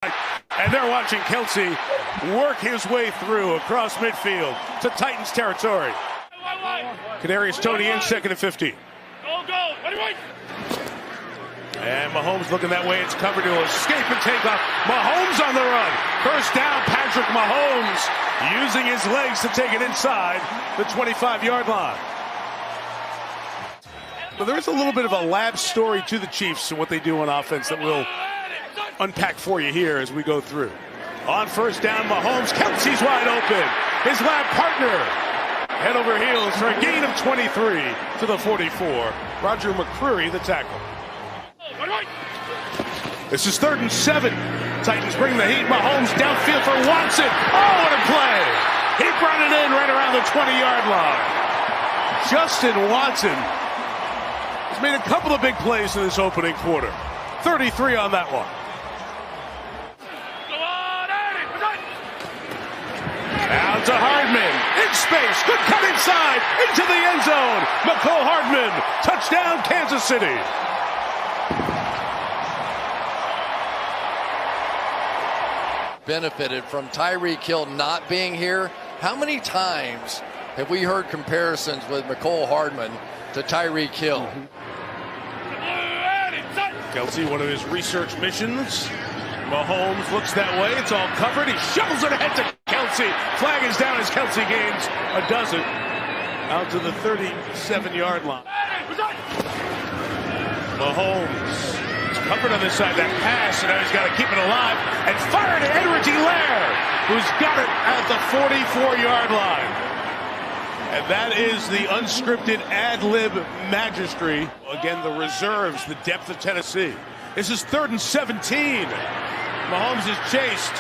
And they're watching Kelce work his way through across midfield to Titans territory. Kadarius Toney in, 2nd and 15. And Mahomes looking that way. It's covered to escape and take off. Mahomes on the run. First down, Patrick Mahomes using his legs to take it inside the 25-yard line. But there is a little bit of a lab story to the Chiefs and what they do on offense that we'll unpack for you here as we go through. On first down, Mahomes, Kelce's wide open. His lab partner head over heels for a gain of 23 to the 44. Roger McCreary, the tackle. This is 3rd and 7. Titans bring the heat. Mahomes downfield for Watson. Oh, what a play! He brought it in right around the 20-yard line. Justin Watson has made a couple of big plays in this opening quarter. 33 on that one. Out to Hardman, in space, good cut inside, into the end zone. McCole Hardman, touchdown Kansas City. Benefited from Tyreek Hill not being here. How many times have we heard comparisons with McCole Hardman to Tyreek Hill? Kelce, one of his research missions. Mahomes looks that way. It's all covered. He shovels it ahead to Kelce. Flag is down as Kelce gains a dozen. Out to the 37-yard line. Mahomes is covered on this side. That pass, and now he's got to keep it alive. And fire to Nnadi, who's got it at the 44-yard line. And that is the unscripted ad-lib magistry. Again, the reserves, the depth of Tennessee. This is 3rd and 17. Mahomes is chased.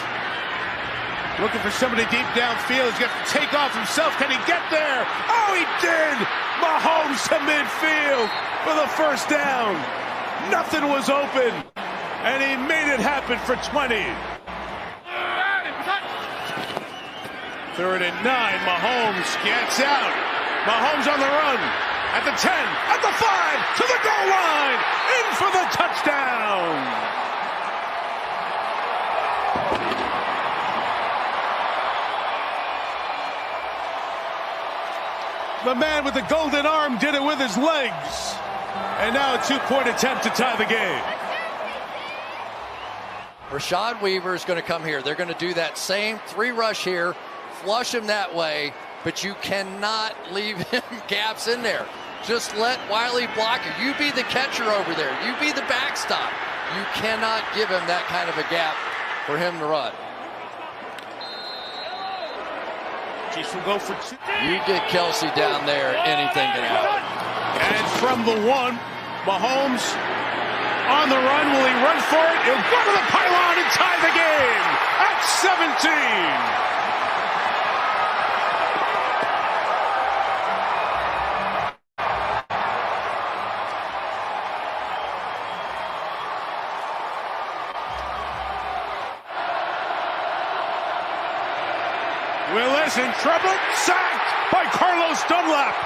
Looking for somebody deep downfield. He's got to take off himself. Can he get there? Oh, he did! Mahomes to midfield for the first down. Nothing was open. And he made it happen for 20. 3rd and 9. Mahomes gets out. Mahomes on the run. At the 10, at the 5, to the goal line, in for the touchdown. The man with the golden arm did it with his legs. And now a 2-point attempt to tie the game. Rashad Weaver is going to come here. They're going to do that same 3 rush here, flush him that way, but you cannot leave him gaps in there. Just let Wiley block it. You be the catcher over there. You be the backstop. You cannot give him that kind of a gap for him to run. Chiefs will go for 2. You get Kelce down there, anything can happen. And from the 1, Mahomes on the run. Will he run for it? He'll go to the pylon and tie the game at 17. Willis in trouble, sacked by Carlos Dunlap.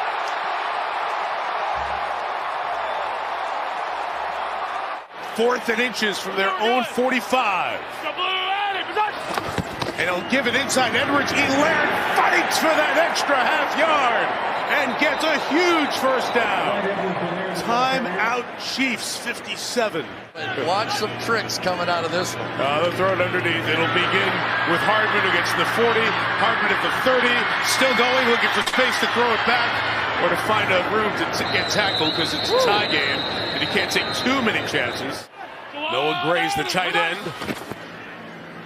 Fourth and inches from their own 45. And he'll give it inside. Edwards-Helaire fights for that extra half yard and gets a huge first down. Timeout Chiefs, 57. Watch some tricks coming out of this one. They'll throw it underneath. It'll begin with Hardman who gets to the 40. Hardman at the 30. Still going, looking for space to throw it back or to find a room to get tackled because it's a tie game and you can't take too many chances. Noah Gray's the tight end.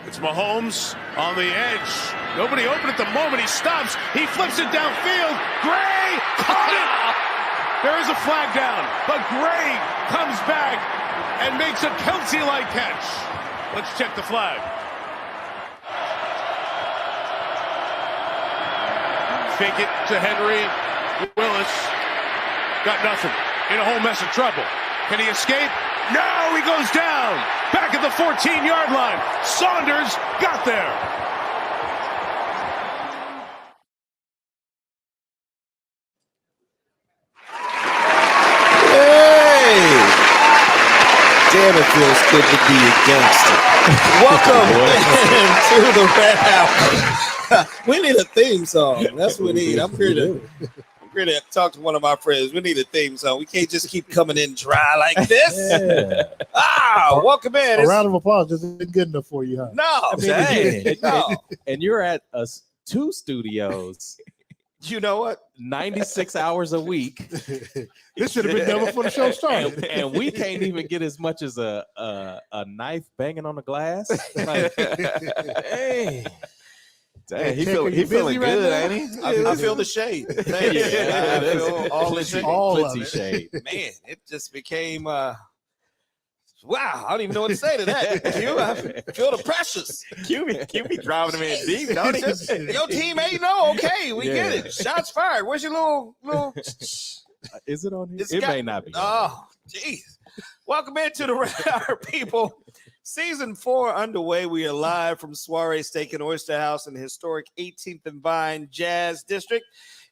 It's Mahomes on the edge. Nobody open at the moment. He stops. He flips it downfield. Gray caught it. There is a flag down, but Gray comes back and makes a Kelce-like catch. Let's check the flag. Fake it to Henry. Willis got nothing. In a whole mess of trouble. Can he escape? No, he goes down. Back at the 14-yard line. Saunders got there. Damn, it feels good to be a gangster. Welcome to the Red House. We need a theme song. That's what we need. I'm here to talk to one of my friends. We need a theme song. We can't just keep coming in dry like this. Welcome in. A round of applause just isn't good enough for you, huh? No, And you're at us 2 studios. You know what? 96 hours a week. This should have been done before the show started. And we can't even get as much as a knife banging on the glass. Like, hey. Dang, he feeling good, ain't he? I feel the shade. Thank you. I feel all the shade. All of it. shade. Man, it just became wow, I don't even know what to say to that. Q, I feel the pressures. Q be driving him in deep, don't he? Your team 8-0. Okay, we get it. Shots fired. Where's your little Is it on here? It's It got- may not be. Oh, jeez. Welcome into the Red Hour, people. Season 4 underway. We are live from Soiree Steak and Oyster House in the historic 18th and Vine Jazz District.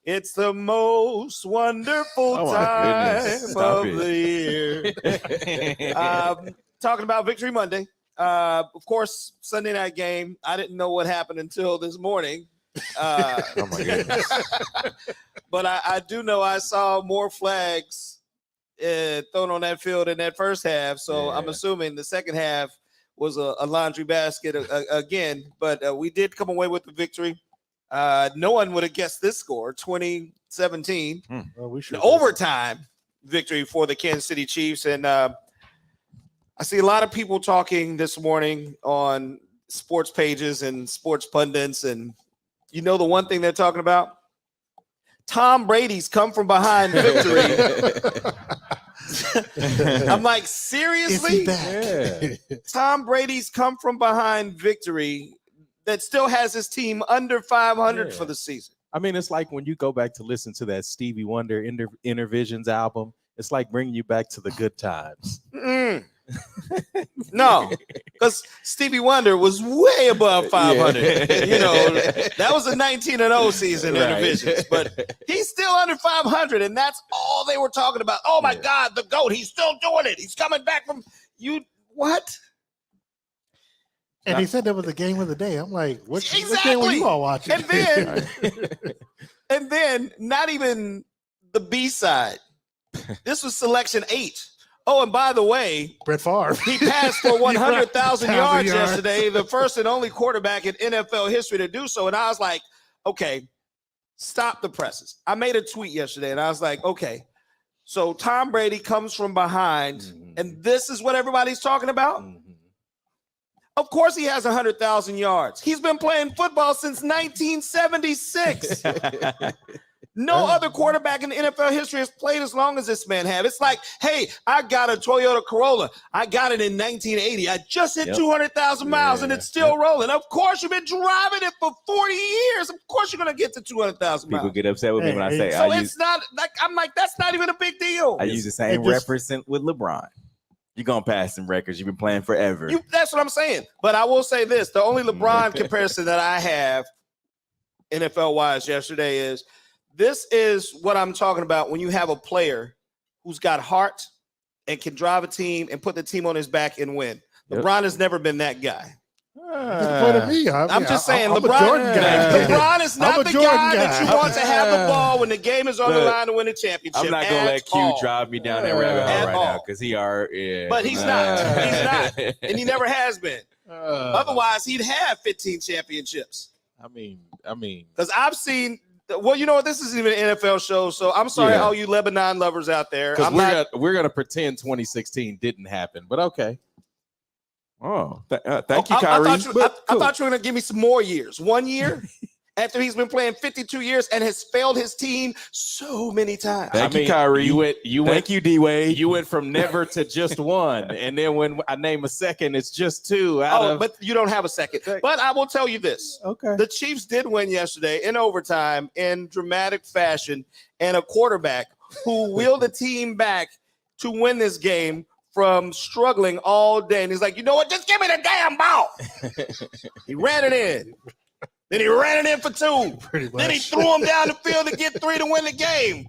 It's the most wonderful time of the year. Talking about Victory Monday. Of course, Sunday night game. I didn't know what happened until this morning. Oh my goodness. But I do know I saw more flags thrown on that field in that first half. So I'm assuming the second half was a laundry basket again. But we did come away with the victory. No one would have guessed this score, 2017. Well, we should Overtime victory for the Kansas City Chiefs. And I see a lot of people talking this morning on sports pages and sports pundits. And you know the one thing they're talking about? Tom Brady's come from behind victory. I'm like, seriously? Yeah. Tom Brady's come from behind victory that still has his team under 500 for the season. I mean, it's like when you go back to listen to that Stevie Wonder Intervisions album, it's like bringing you back to the good times. No, because Stevie Wonder was way above 500. You know, that was a 19-0 season in Intervisions, but he's still under 500, and that's all they were talking about. Oh my God, the GOAT! He's still doing it. He's coming back from you. What? And he said that was the game of the day. I'm like, what game were Exactly. you all watching? And then not even the B side. This was selection 8. Oh, and by the way, Brett Favre. he passed for 100,000 yards 1,000 yards. yesterday, the first and only quarterback in NFL history to do so. And I was like, okay, stop the presses. I made a tweet yesterday, and I was like, okay, so Tom Brady comes from behind, and this is what everybody's talking about? Of course he has 100,000 yards. He's been playing football since 1976. No other quarterback in the NFL history has played as long as this man have. It's like, hey, I got a Toyota Corolla. I got it in 1980. I just hit 200,000 miles, and it's still rolling. Of course, you've been driving it for 40 years. Of course, you're going to get to 200,000 miles. People get upset with me when I say So it's not like, I'm like, that's not even a big deal. I use the same reference with LeBron. You're going to pass some records. You've been playing forever. That's what I'm saying. But I will say this. The only LeBron comparison that I have NFL-wise yesterday is this is what I'm talking about when you have a player who's got heart and can drive a team and put the team on his back and win. LeBron has never been that guy. I'm just saying, LeBron is not the guy that you want to have the ball when the game is on the line to win a championship. I'm not going to let Q drive me down that rabbit hole right now because he are. Yeah. But he's not. He's not. And he never has been. Otherwise, he'd have 15 championships. I mean, because I've seen. Well, you know what? This isn't even an NFL show, so I'm sorry, all you Lebanon lovers out there. We're gonna pretend 2016 didn't happen, but okay. Oh, thank you, Kyrie. I thought you were going to give me some more years. 1 year after he's been playing 52 years and has failed his team so many times. Thank you, Kyrie. Thank you, D-Wade. You went from never to just one. And then when I name a second, it's just two. But you don't have a second. But I will tell you this. Okay. The Chiefs did win yesterday in overtime in dramatic fashion, and a quarterback who wheeled the team back to win this game from struggling all day. And he's like, you know what? Just give me the damn ball. He ran it in. Then he ran it in for 2. Then he threw him down the field to get 3 to win the game.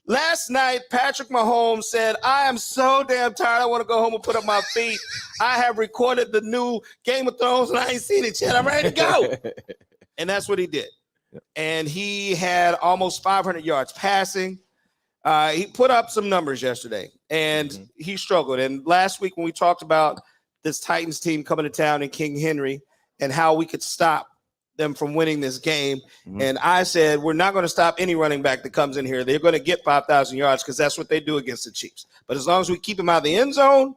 Last night, Patrick Mahomes said, I am so damn tired. I want to go home and put up my feet. I have recorded the new Game of Thrones and I ain't seen it yet. I'm ready to go. And that's what he did. And he had almost 500 yards passing. He put up some numbers yesterday and he struggled. And last week when we talked about this Titans team coming to town in King Henry and how we could stop them from winning this game. And I said, we're not going to stop any running back that comes in here. They're going to get 5,000 yards because that's what they do against the Chiefs. But as long as we keep him out of the end zone,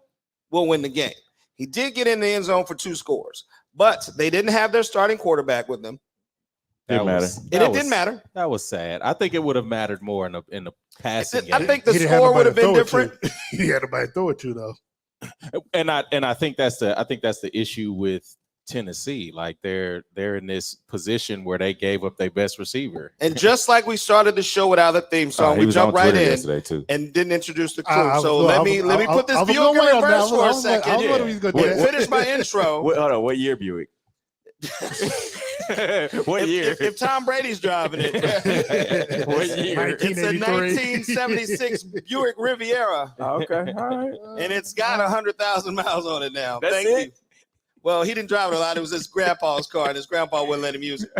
we'll win the game. He did get in the end zone for 2 scores, but they didn't have their starting quarterback with them. It didn't matter. That was sad. I think it would have mattered more in the passing game. I think the score would have been different. He had nobody to throw it to, though. And I think that's the issue with Tennessee. Like they're in this position where they gave up their best receiver. And just like we started the show without a theme song, we jumped right in and didn't introduce the crew. So let me put this Buick in reverse for a second. Finish my intro. Hold on, what year Buick? What year? If Tom Brady's driving it, what year? It's a 1976 Buick Riviera. Okay, all right. And it's got 100,000 miles on it now. That's Thank it? you. Well, he didn't drive it a lot. It was his grandpa's car, and his grandpa wouldn't let him use it.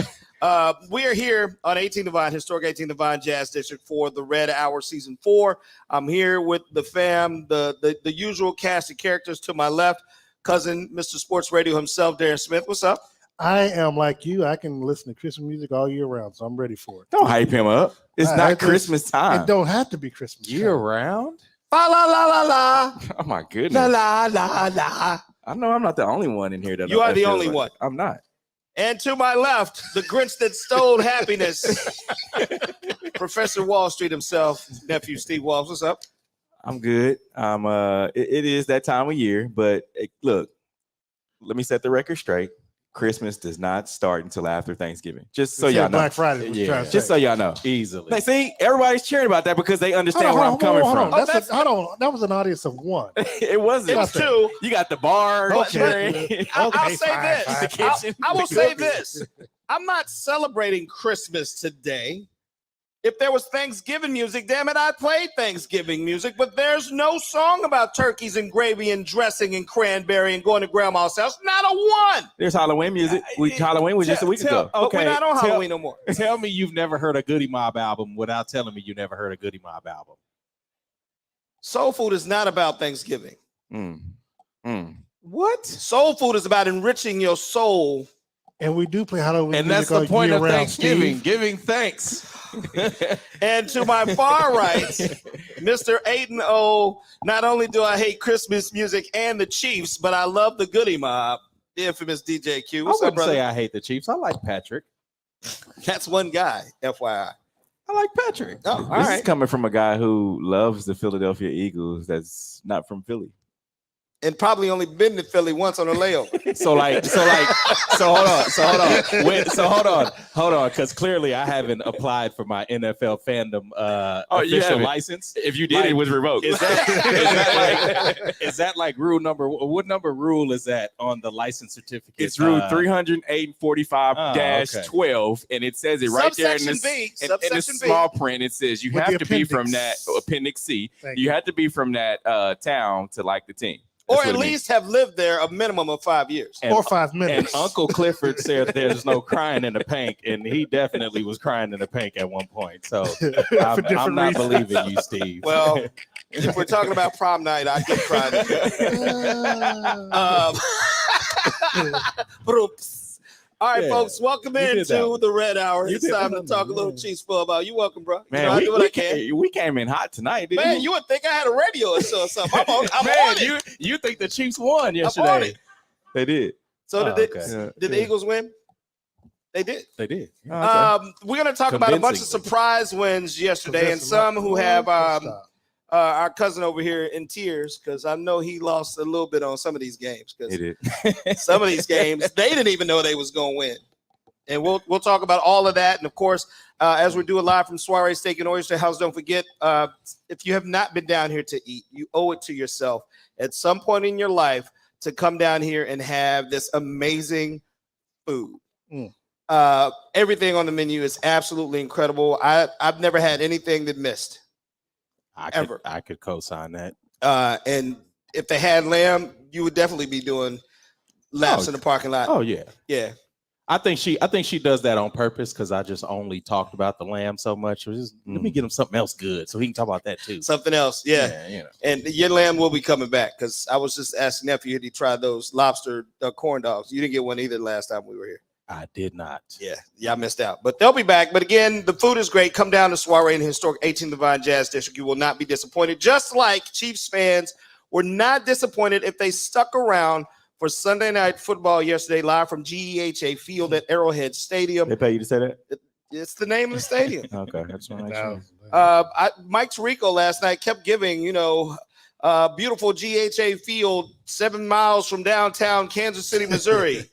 We are here on 18 Divine, historic 18 Divine Jazz District for the Red Hour Season 4. I'm here with the fam, the usual cast of characters to my left. Cousin, Mr. Sports Radio himself, Darren Smith. What's up? I am like you. I can listen to Christmas music all year round, so I'm ready for it. Don't hype him up. It's not Christmas time. It don't have to be Christmas Year round? La la la la la. Oh my goodness. La la la la. I know I'm not the only one in here that You are the feels only like one. I'm not. And to my left, the Grinch that stole happiness, Professor Wall Street himself, nephew Steve Walls. What's up? I'm good. It is that time of year, but look, let me set the record straight. Christmas does not start until after Thanksgiving. Just so y'all know. Black Friday. Yeah. Just so y'all know. Easily. Like, see, everybody's cheering about that because they understand where I'm coming from. That was an audience of one. It wasn't. It was 2. You got the bar. Okay. I'll say this. The kitchen. I will say this. I'm not celebrating Christmas today. If there was Thanksgiving music, damn it, I'd play Thanksgiving music. But there's no song about turkeys and gravy and dressing and cranberry and going to grandma's house. Not a one. There's Halloween music. Halloween was just a week ago. But we're not on Halloween no more. Tell me you've never heard a Goody Mob album without telling me you never heard a Goody Mob album. Soul food is not about Thanksgiving. What? Soul food is about enriching your soul. And we do play Halloween And music that's the point of year-round, Thanksgiving, Steve. giving thanks. And to my far right, Mr. 8-0, not only do I hate Christmas music and the Chiefs, but I love the Goody Mob, the infamous DJ Q. What's I up, wouldn't brother? say I hate the Chiefs. I like Patrick. That's one guy, FYI. I like Patrick. Oh, all This right. is coming from a guy who loves the Philadelphia Eagles that's not from Philly. And probably only been to Philly once on a layover. So hold on, because clearly I haven't applied for my NFL fandom official license. If you did, it was revoked. Is that like rule number? What number rule is that on the license certificate? It's rule 345-12, and it says it right there in Subsection B. in the small print. It says you With have the to be from that appendix. appendix C. Thank You have to be from that town to like the team. Or That's at what it least have lived there a minimum of 5 years. And- Or 5 And minutes. Uncle Clifford said there's no crying in the paint, and he definitely was crying in the paint at one point. So I'm different not reasons. believing you, Steve. Well, if we're talking about prom night, I get crying. All right, Yeah, folks, welcome you did into that one. the Red Hour. You It's did time that to talk a one, little yeah. Chiefs football. You welcome, bro. You Man, know, I do what I can. we came in hot tonight, didn't Man, we? you would think I had a radio or something. I'm on it. you think the Chiefs won I'm on yesterday? it. They did. So Oh, did, okay. did the Eagles win? They did. They did. We're going to talk about a bunch of Convincingly. surprise wins yesterday, and some who have our cousin over here in tears because I know he lost a little bit on some of these games because They did. some of these games they didn't even know they was going to win. And we'll talk about all of that. And of course, as we're doing live from Soiree Steak and Oyster House, don't forget, if you have not been down here to eat, you owe it to yourself at some point in your life to come down here and have this amazing food. Everything on the menu is absolutely incredible. I've never had anything that missed. ever. I could co-sign that. And if they had Lamb, you would definitely be doing laps in the parking lot. Oh yeah. Yeah. I think she does that on purpose because I just only talked about the Lamb so much. Let me get him something else good so he can talk about that too. Something else, yeah. You know. And your Lamb will be coming back because I was just asking nephew if he tried those lobster corn dogs. You didn't get one either last time we were here. I did not. Yeah, y'all missed out. But they'll be back. But again, the food is great. Come down to Soiree in the historic 18th Divine Jazz District. You will not be disappointed. Just like Chiefs fans were not disappointed if they stuck around for Sunday Night Football yesterday, live from GEHA Field at Arrowhead Stadium. They pay you to say that? It's the name of the stadium. Okay, that's what I Mike Tirico last night kept giving, beautiful GHA Field 7 miles from downtown Kansas City, Missouri.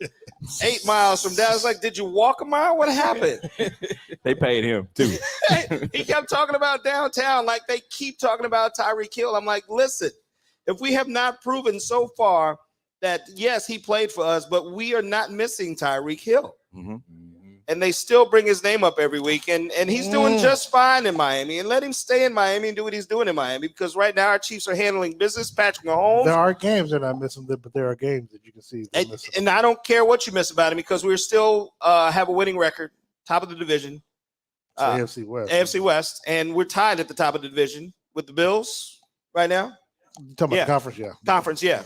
8 miles from down. It's like, did you walk a mile? What happened? They paid him too. He kept talking about downtown like they keep talking about Tyreek Hill. I'm like, listen, if we have not proven so far that, yes, he played for us, but we are not missing Tyreek Hill. Mm-hmm. And they still bring his name up every week. And he's doing just fine in Miami. And let him stay in Miami and do what he's doing in Miami. Because right now our Chiefs are handling business. Patrick Mahomes. There are games they're not missing, but there are games that you can see. And I don't care what you miss about him because we're still have a winning record, top of the division. AFC West. AFC West. And we're tied at the top of the division with the Bills right now. You're talking about the conference, yeah. Conference, yeah.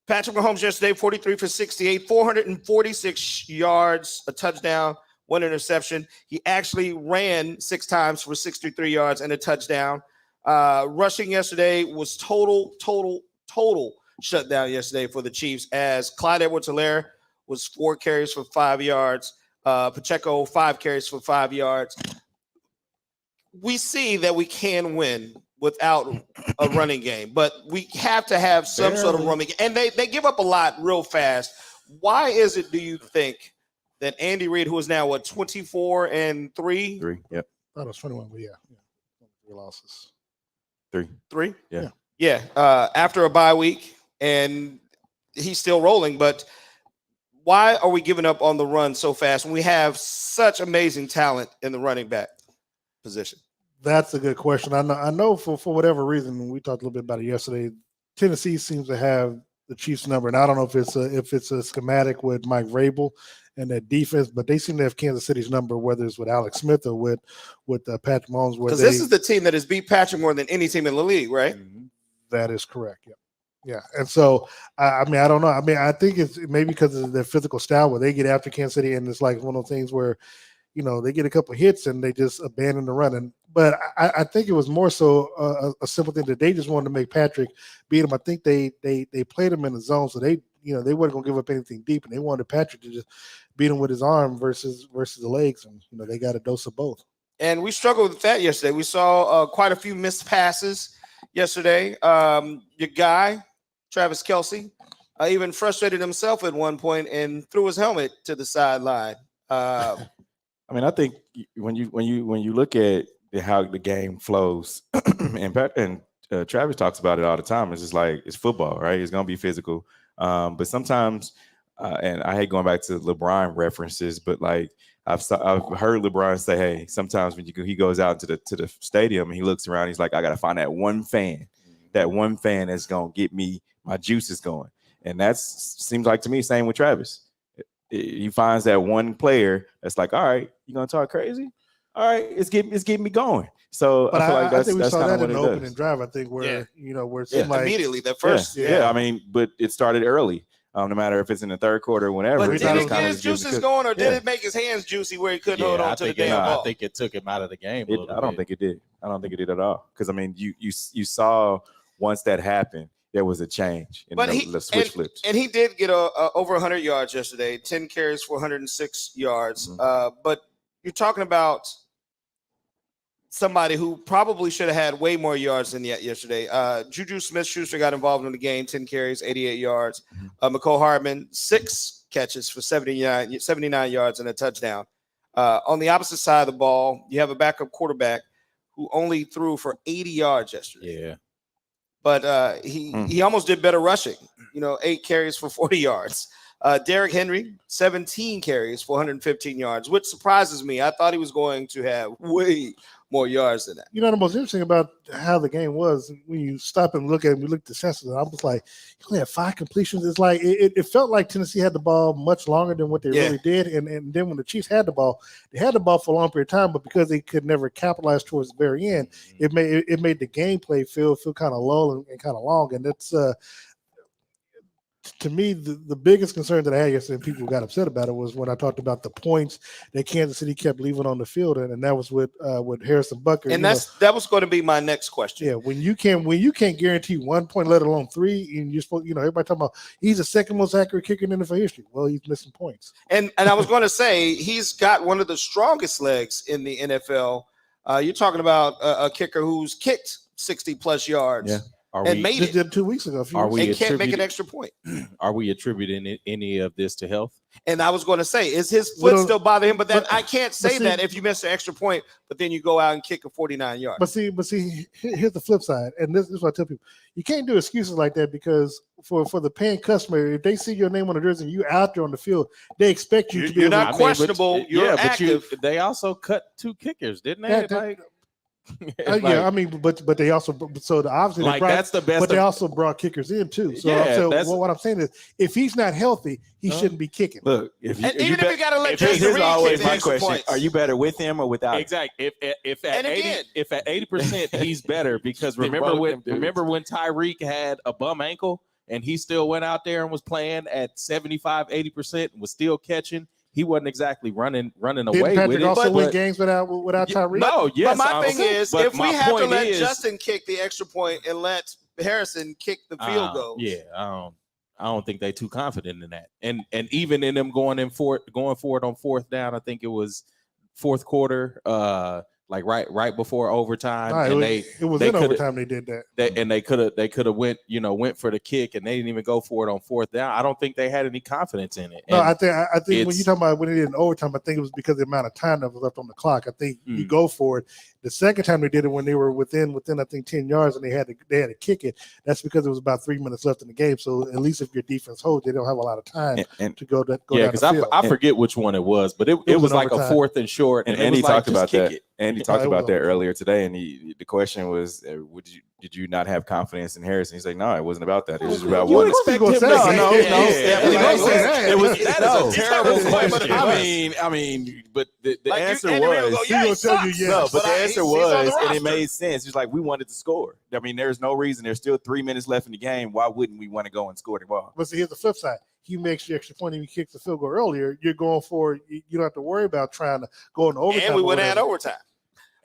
Patrick Mahomes yesterday, 43 for 68, 446 yards, a touchdown, 1 interception. He actually ran 6 times for 63 yards and a touchdown. Rushing yesterday was total shutdown yesterday for the Chiefs as Clyde Edwards-Helaire was 4 carries for 5 yards. Pacheco, 5 carries for 5 yards. We see that we can win without a running game, but we have to have some sort of running game. And they give up a lot real fast. Why is it, do you think, that Andy Reid, who is now, 24-3? 3, yep. I thought it was 21, but yeah. 3 losses. 3? Yeah. After a bye week, and he's still rolling, but why are we giving up on the run so fast when we have such amazing talent in the running back position? That's a good question. I know for whatever reason, we talked a little bit about it yesterday, Tennessee seems to have the Chiefs number, and I don't know if it's a schematic with Mike Vrabel and that defense, but they seem to have Kansas City's number, whether it's with Alex Smith or with Patrick Mahomes. Because this is the team that has beat Patrick more than any team in the league, right? That is correct. Yeah. And so, I don't know. I think it's maybe because of their physical style where they get after Kansas City, and it's like one of those things where, they get a couple of hits and they just abandon the run. But I think it was more so a simple thing that they just wanted to make Patrick beat him. I think they played him in the zone, so they weren't going to give up anything deep, and they wanted Patrick to just beat him with his arm versus the legs, and they got a dose of both. And we struggled with that yesterday. We saw quite a few missed passes yesterday. Your guy, Travis Kelce, even frustrated himself at one point and threw his helmet to the sideline. I think when you look at how the game flows, and Travis talks about it all the time. It's just like it's football, right? It's gonna be physical, but sometimes, and I hate going back to LeBron references, but like I've heard LeBron say, "Hey, sometimes when he goes out to the stadium and he looks around, he's like, I gotta find that one fan that's gonna get me my juices going," and that seems like to me same with Travis. He finds that one player that's like, all right, you gonna talk crazy? All right, it's getting me going. So but I feel like I think we saw that in the opening opening drive. I think where where it seemed like immediately that first. But it started early. No matter if it's in the third quarter or whenever. But did he get his juices going, or did it make his hands juicy where he couldn't hold on to the damn ball? I think it took him out of the game. I don't think it did. I don't think it did at all. Because you saw once that happened, there was a change in the switch flips. And he did get over 100 yards yesterday, 10 carries for 106 yards. But you're talking about somebody who probably should have had way more yards than that yesterday. Juju Smith-Schuster got involved in the game, 10 carries, 88 yards. McCole Hardman, 6 catches for 79 yards and a touchdown. On the opposite side of the ball, you have a backup quarterback who only threw for 80 yards yesterday. Yeah. But he almost did better rushing, 8 carries for 40 yards. Derrick Henry, 17 carries for 115 yards, which surprises me. I thought he was going to have way more yards than that. You know, the most interesting about how the game was, when you stop and look at it, we look at the census, I was like, he only had 5 completions. It's like it felt like Tennessee had the ball much longer than what they really did. And then when the Chiefs had the ball, they had the ball for a long period of time, but because they could never capitalize towards the very end, it made the gameplay feel kind of low and kind of long. And that's to me, the biggest concern that I had yesterday, and people got upset about it, was when I talked about the points that Kansas City kept leaving on the field, and that was with Harrison Butker. And that was going to be my next question. Yeah, when you can't guarantee 1 point, let alone 3, and you're supposed, everybody talking about he's the second most accurate kicker in NFL history. Well, he's missing points. And I was going to say he's got one of the strongest legs in the NFL. You're talking about a kicker who's kicked 60 plus yards. Yeah. Made it. Did 2 weeks ago. And can't make an extra point. Are we attributing any of this to health? And I was going to say, is his foot still bother him? But I can't say that if you miss an extra point, but then you go out and kick a 49 yards. But see, here's the flip side, and this is what I tell people: you can't do excuses like that, because for the paying customer, if they see your name on the jersey and you out there on the field, they expect you to be. You're not questionable. You're active. But they also cut 2 kickers, didn't they? But they also obviously that's the best. But they also brought kickers in too. So what I'm saying is, if he's not healthy, he shouldn't be kicking. Look, if you got to let here's always my question: points. Are you better with him or without him? Exactly. If at 80% he's better, because remember when Tyreek had a bum ankle and he still went out there and was playing at 75-80% and was still catching. He wasn't exactly running away Patrick with it. Also win games without Tyreek? No, yes. But my thing is, if we have to let Justin kick the extra point and let Harrison kick the field goal, I don't think they're too confident in that. And even in them going forward on 4th down, I think it was 4th quarter, like right before overtime, it was in overtime. They did that, they could have went for the kick, and they didn't even go for it on 4th down. I don't think they had any confidence in it. No, I think when you talk about when they did in overtime, I think it was because of the amount of time that was left on the clock. I think you go for it. The second time they did it, when they were within I think 10 yards, and they had to kick it. That's because it was about 3 minutes left in the game. So at least if your defense holds, they don't have a lot of time to go down the field. I forget which one it was, but it was like overtime. A 4th and short. And he talked about that. And he talked about that earlier today. And the question was, did you not have confidence in Harrison? He's like, no, it wasn't about that. It was about one. Expect him to It was that is a terrible question. I mean, but the answer was, but the answer was, and it made sense. It's like, we wanted to score. I mean, there's no reason. There's still 3 minutes left in the game. Why wouldn't we want to go and score the ball? But see, here's the flip side. He makes the extra point and he kicks the field goal earlier. You're going for, you don't have to worry about trying to go into overtime. And we went at overtime.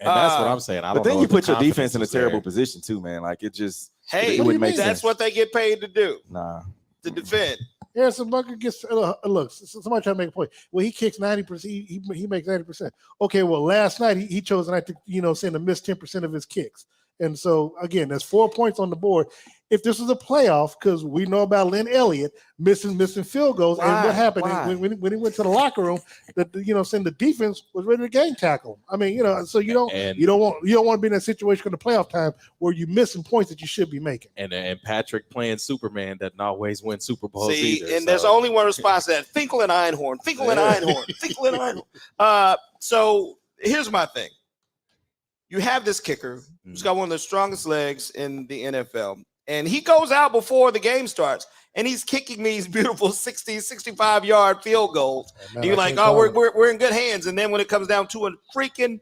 And that's what I'm saying. But then you put your defense in a terrible position too, man. Like it just, it wouldn't make sense. That's what they get paid to do. Nah, to defend. Harrison Butker gets look. Somebody trying to make a point. Well, he kicks 90%. He makes 90%. Okay. Well, last night he chose not to, to miss 10% of his kicks. And so, again, there's 4 points on the board. If this was a playoff, because we know about Lynn Elliott missing field goals, and what happened when he went to the locker room, saying the defense was ready to game tackle him. I mean, so you don't want to be in that situation in the playoff time where you're missing points that you should be making. And Patrick playing Superman doesn't always win Super Bowls either. And there's only one response to that: Finkel and Einhorn, Finkel and Einhorn, Finkel and Einhorn. So here's my thing. You have this kicker who's got one of the strongest legs in the NFL, and he goes out before the game starts, and he's kicking these beautiful 60, 65-yard field goals. And you're like, oh, we're in good hands. And then when it comes down to a freaking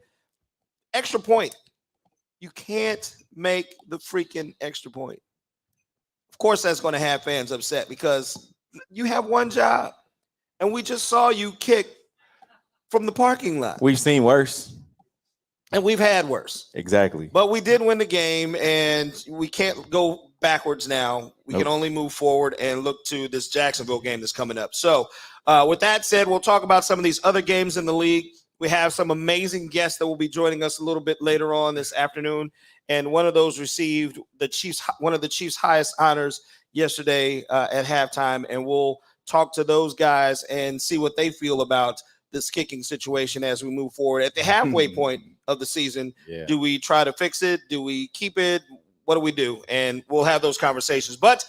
extra point, you can't make the freaking extra point. Of course, that's going to have fans upset because you have one job, and we just saw you kick from the parking lot. We've seen worse. And we've had worse. Exactly. But we did win the game, and we can't go backwards now. We can only move forward and look to this Jacksonville game that's coming up. So with that said, we'll talk about some of these other games in the league. We have some amazing guests that will be joining us a little bit later on this afternoon. And one of those received one of the Chiefs' highest honors yesterday at halftime. And we'll talk to those guys and see what they feel about this kicking situation as we move forward at the halfway point of the season. Yeah. Do we try to fix it? Do we keep it? What do we do? And we'll have those conversations. But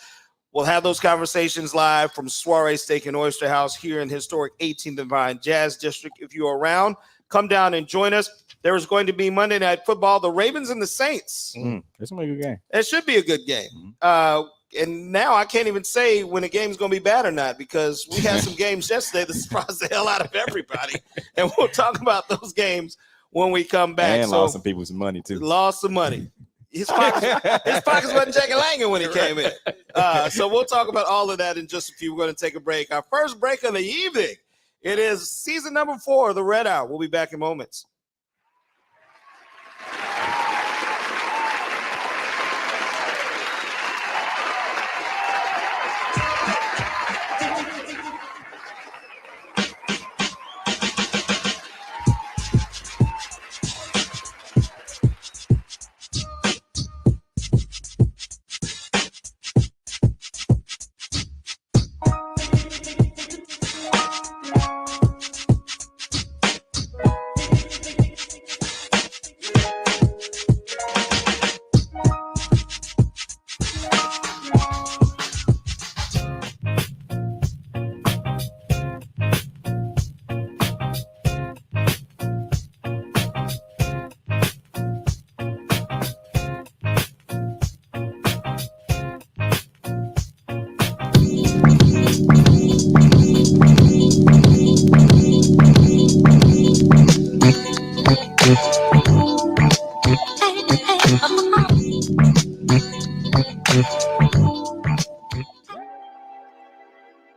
We'll have those conversations live from Soiree Steak and Oyster House here in historic 18th and Vine Jazz District. If you're around, come down and join us. There is going to be Monday Night Football, the Ravens and the Saints. That's going to be a good game. It should be a good game. And now I can't even say when a game's going to be bad or not, because we had some games yesterday that surprised the hell out of everybody. And we'll talk about those games when we come back. And lost some people some money, too. Lost some money. His pockets wasn't checking Langan when he came in. So we'll talk about all of that in just a few. We're going to take a break. Our first break of the evening. It is season number 4 of the Red Hour. We'll be back in moments.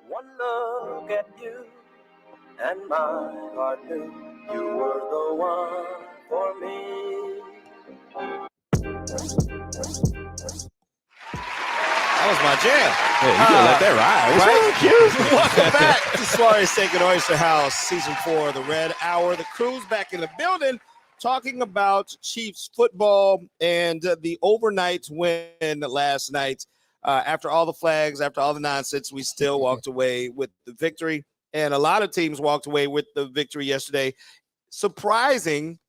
One look at you, and my heart knew you were the one for me. That was my jam. Hey, you can let that ride. Right? Welcome back to Soiree Steak and Oyster House, season 4 of the Red Hour. The crew's back in the building talking about Chiefs football and the overnight win last night. After all the flags, after all the nonsense, we still walked away with the victory. And a lot of teams walked away with the victory yesterday, surprising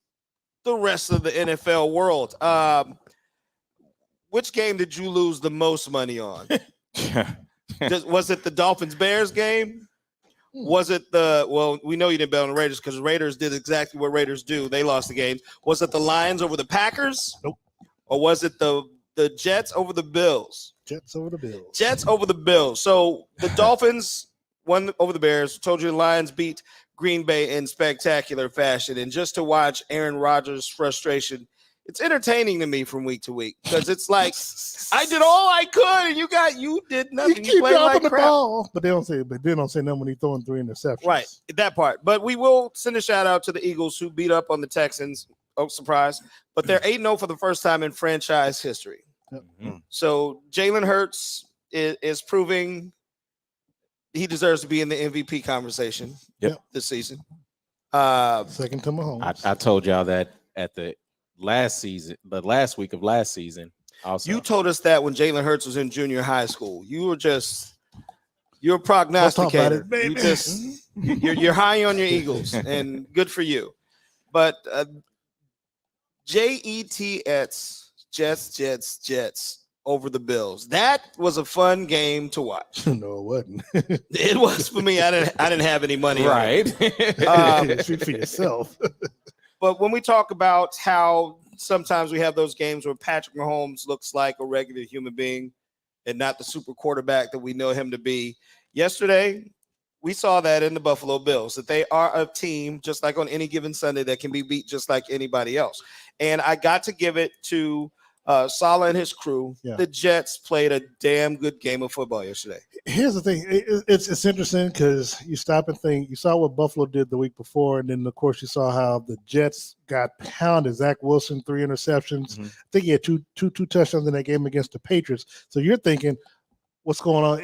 the rest of the NFL world. Which game did you lose the most money on? Was it the Dolphins-Bears game? Was it we know you didn't bet on the Raiders because the Raiders did exactly what Raiders do. They lost the game. Was it the Lions over the Packers? Nope. Or was it the Jets over the Bills? Jets over the Bills. Jets over the Bills. So the Dolphins won over the Bears. Told you the Lions beat Green Bay in spectacular fashion. And just to watch Aaron Rodgers' frustration, it's entertaining to me from week to week because it's like I did all I could and you did nothing. You keep played dropping like the crap. ball, but they don't say nothing when he's throwing 3 interceptions. Right, that part. But we will send a shout out to the Eagles who beat up on the Texans. Oh, surprise! But they're 8-0 for the first time in franchise history. Mm-hmm. So Jalen Hurts is proving he deserves to be in the MVP conversation this season. Second to Mahomes. I told y'all that at the last week of last season. Also, You told us that when Jalen Hurts was in junior high school. You're a prognosticator. You're high on your Eagles, and good for you. But Jets over the Bills. That was a fun game to watch. No, it wasn't. It was for me. I didn't have any money. right? Speak for yourself. But when we talk about how sometimes we have those games where Patrick Mahomes looks like a regular human being and not the super quarterback that we know him to be. Yesterday, we saw that in the Buffalo Bills, that they are a team just like on any given Sunday that can be beat just like anybody else. And I got to give it to Saleh and his crew. Yeah. The Jets played a damn good game of football yesterday. Here's the thing. It's interesting because you stop and think. You saw what Buffalo did the week before, and then, of course, you saw how the Jets got pounded. Zach Wilson, 3 interceptions. Mm-hmm. I think he had two touchdowns in that game against the Patriots. So you're thinking, what's going on?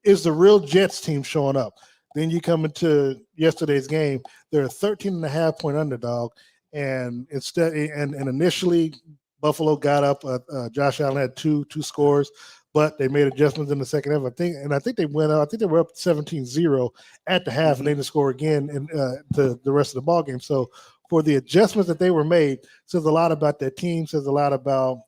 Is the real Jets team showing up? Then you come into yesterday's game. They're a 13.5-point underdog, and initially Buffalo got up. Josh Allen had two scores, but they made adjustments in the second half. I think they went out. I think they were up 17-0 at the half, and they didn't score again in the rest of the ball game. So for the adjustments that they were made, says a lot about their team. Says a lot about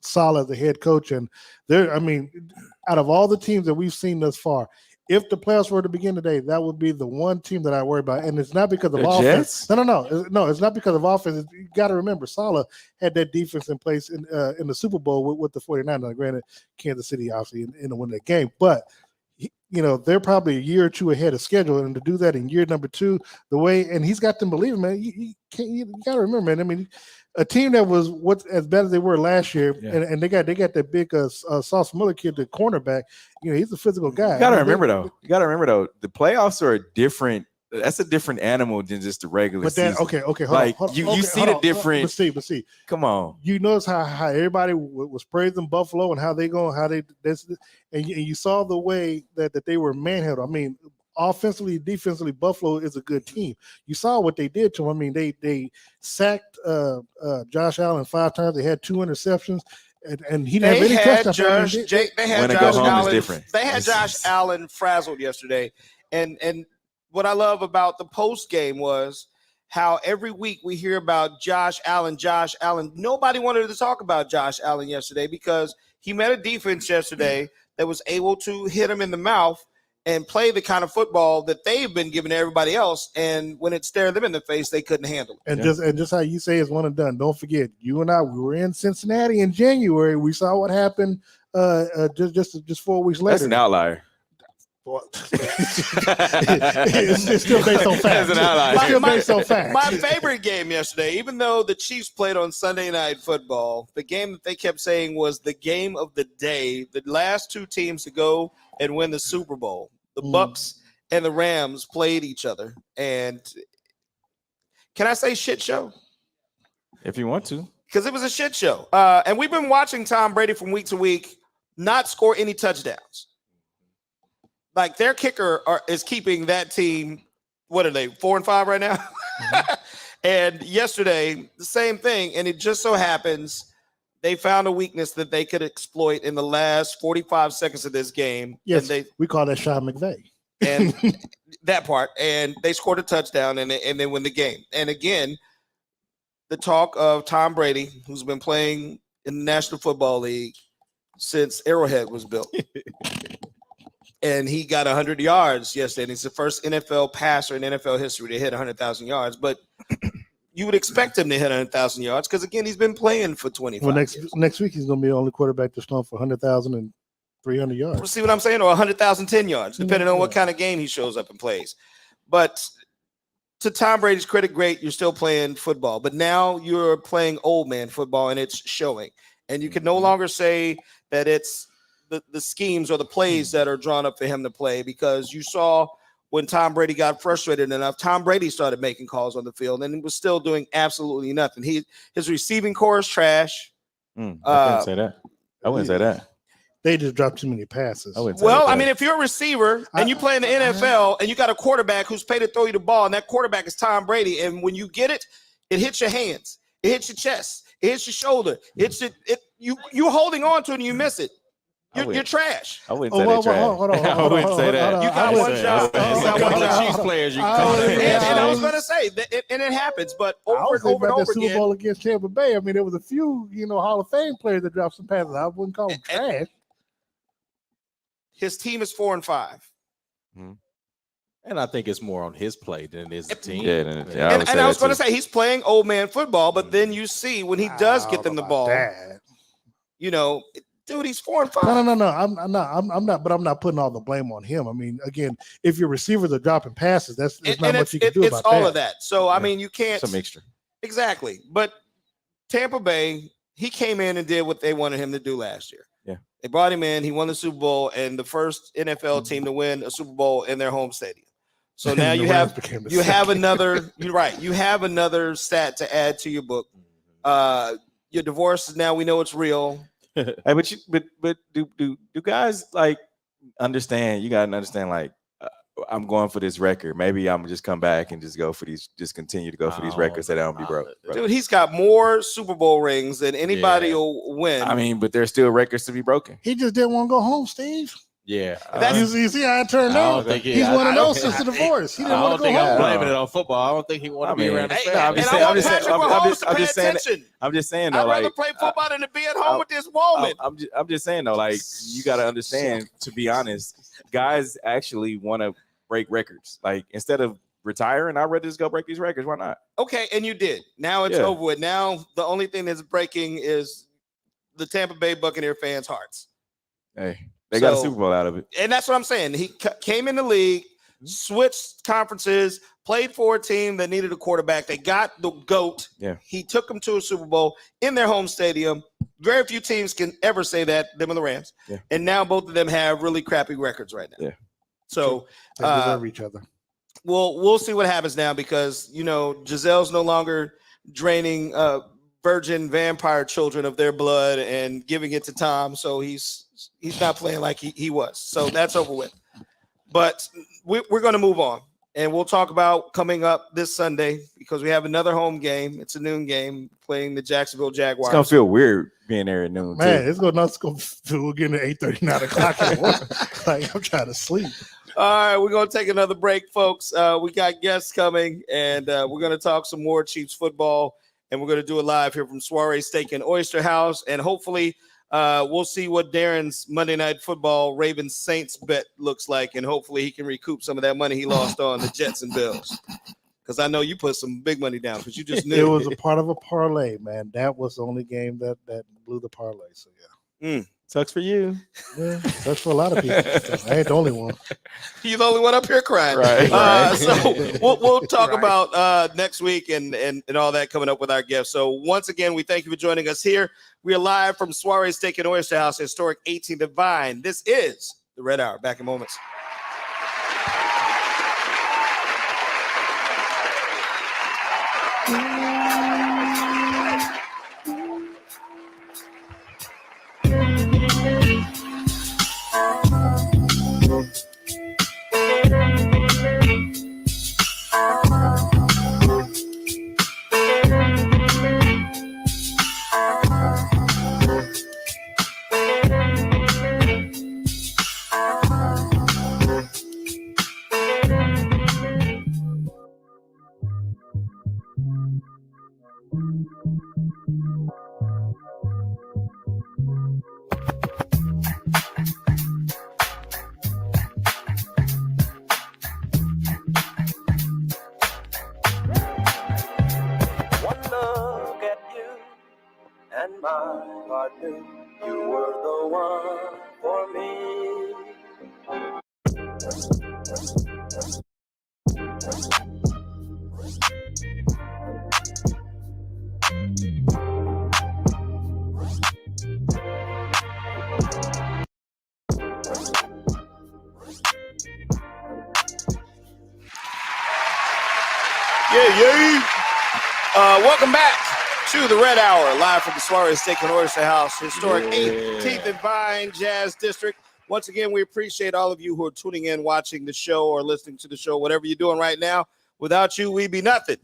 Saleh, the head coach, and out of all the teams that we've seen thus far, if the playoffs were to begin today, that would be the one team that I worry about. And it's not because of offense. Jets? No, it's not because of offense. You got to remember, Saleh had that defense in place in the Super Bowl with the 49ers. Now, granted, Kansas City obviously in the win that game, but they're probably a year or two ahead of schedule, and to do that in year number 2, and he's got them believing, man. You got to remember, man. I mean, a team that was as bad as they were last year, and they got that big Sauce Miller kid, the cornerback. He's a physical guy. You got to remember though, the playoffs are different. That's a different animal than just the regular season. Okay, hold on. You see the different. But see, come on. You notice how everybody was praising Buffalo and how and you saw the way that they were manhandled. I mean, offensively, defensively, Buffalo is a good team. You saw what they did to them. I mean, they sacked Josh Allen 5 times. They had 2 interceptions. And he didn't have any touchdowns. They had Josh Allen. They had Josh Allen frazzled yesterday, and what I love about the post game was how every week we hear about Josh Allen. Nobody wanted to talk about Josh Allen yesterday because he met a defense yesterday that was able to hit him in the mouth and play the kind of football that they've been giving to everybody else. And when it stared them in the face, they couldn't handle it. And just how you say it's one and done. Don't forget, you and I, we were in Cincinnati in January. We saw what happened just 4 weeks later. That's an outlier. It's still based on facts. My favorite game yesterday, even though the Chiefs played on Sunday Night Football, the game that they kept saying was the game of the day. The last 2 teams to go and win the Super Bowl, the Bucs and the Rams, played each other. And can I say shit show? If you want to. Because it was a shit show. And we've been watching Tom Brady from week to week not score any touchdowns. Like, their kicker is keeping that team, what are they, 4-5 right now? And yesterday, the same thing. And it just so happens they found a weakness that they could exploit in the last 45 seconds of this game. Yes, we call that Sean McVay. And that part. And they scored a touchdown and they win the game. And again, the talk of Tom Brady, who's been playing in the National Football League since Arrowhead was built. And he got 100 yards yesterday. And he's the first NFL passer in NFL history to hit 100,000 yards. But you would expect him to hit 100,000 yards because, again, he's been playing for 25 years. Next week, he's going to be the only quarterback to throw for 100,000 and 300 yards. We'll see what I'm saying? Or 100,010 yards, depending on what kind of game he shows up and plays. But to Tom Brady's credit, great, you're still playing football. But now you're playing old man football, and it's showing. And you can no longer say that it's the schemes or the plays that are drawn up for him to play, because you saw when Tom Brady got frustrated enough, Tom Brady started making calls on the field and he was still doing absolutely nothing. His receiving core is trash. I wouldn't say that. They just dropped too many passes. Well, I mean, if you're a receiver and you play in the NFL and you got a quarterback who's paid to throw you the ball, and that quarterback is Tom Brady, and when you get it, it hits your hands, it hits your chest, it hits your shoulder, you're holding on to it and you miss it. You're trash. I wouldn't say that. I wouldn't say that. You got one job. You got one of the Chiefs players. You can call it. And I was going to say, and it happens, but over and over again. Super Bowl against Tampa Bay, I mean, there was a few, Hall of Fame players that dropped some passes. I wouldn't call them trash. His team is 4-5. Mm-hmm. And I think it's more on his play than it is the team. And I was going to say, he's playing old man football, but then you see when he does get them the ball, dude, he's 4-5. No. I'm not. But I'm not putting all the blame on him. I mean, again, if your receivers are dropping passes, there's not much you can do about that. It's all of that. So I mean, you can't. It's a mixture. Exactly. But Tampa Bay, he came in and did what they wanted him to do last year. Yeah. They brought him in. He won the Super Bowl, and the first NFL team to win a Super Bowl in their home stadium. So now you have another. You're right. You have another stat to add to your book. Your divorce is now, we know it's real. Hey, but do guys like understand? You gotta understand, like, I'm going for this record. Maybe I'm just come back and just go for these, just continue to go for these records that I don't be broke. Dude, he's got more Super Bowl rings than anybody will win. I mean, but there's still records to be broken. He just didn't want to go home, Steve. Yeah, You see how it turned out? He's one of those since the divorce. He didn't want to go home. I'm blaming it on football. I don't think he wanted to be around his family. I'm just saying though, I'd like rather play football than to be at home with this woman. I'm just saying though, like you got to understand. To be honest, guys actually want to break records. Like instead of retiring, I'd rather just go break these records. Why not? Okay, and you did. Now it's over with. Now the only thing that's breaking is the Tampa Bay Buccaneer fans' hearts. Hey. They got a Super Bowl out of it. And that's what I'm saying. He came in the league, switched conferences, played for a team that needed a quarterback. They got the GOAT. Yeah. He took them to a Super Bowl in their home stadium. Very few teams can ever say that, them and the Rams. Yeah. And now both of them have really crappy records right now. Yeah. So they deserve each other. We'll see what happens now because, Gisele's no longer draining virgin vampire children of their blood and giving it to Tom. So he's not playing like he was. So that's over with. But we're going to move on. And we'll talk about coming up this Sunday because we have another home game. It's a noon game playing the Jacksonville Jaguars. It's going to feel weird being there at noon. Man, it's going to feel getting at 8:30, 9 o'clock at work. Like, I'm trying to sleep. All right, we're going to take another break, folks. We got guests coming, and we're going to talk some more Chiefs football. And we're going to do it live here from Soiree Steak and Oyster House. And hopefully we'll see what Darren's Monday Night Football Ravens Saints bet looks like. And hopefully he can recoup some of that money he lost on the Jets and Bills. Because I know you put some big money down because you just knew. It was a part of a parlay, man. That was the only game that blew the parlay. So, yeah. Sucks for you. Yeah, sucks for a lot of people. I ain't the only one. You're the only one up here crying. Right. So we'll talk about next week and all that coming up with our guests. So once again, we thank you for joining us here. We are live from Soiree Steak and Oyster House, historic 18th and Vine. This is the Red Hour. Back in moments. And my heart knew you were the one for me. Welcome back to the Red Hour, live from the Soiree Steak and Oyster House, historic 18th and Vine Jazz District. Once again, we appreciate all of you who are tuning in, watching the show or listening to the show, whatever you're doing right now. Without you, we'd be nothing.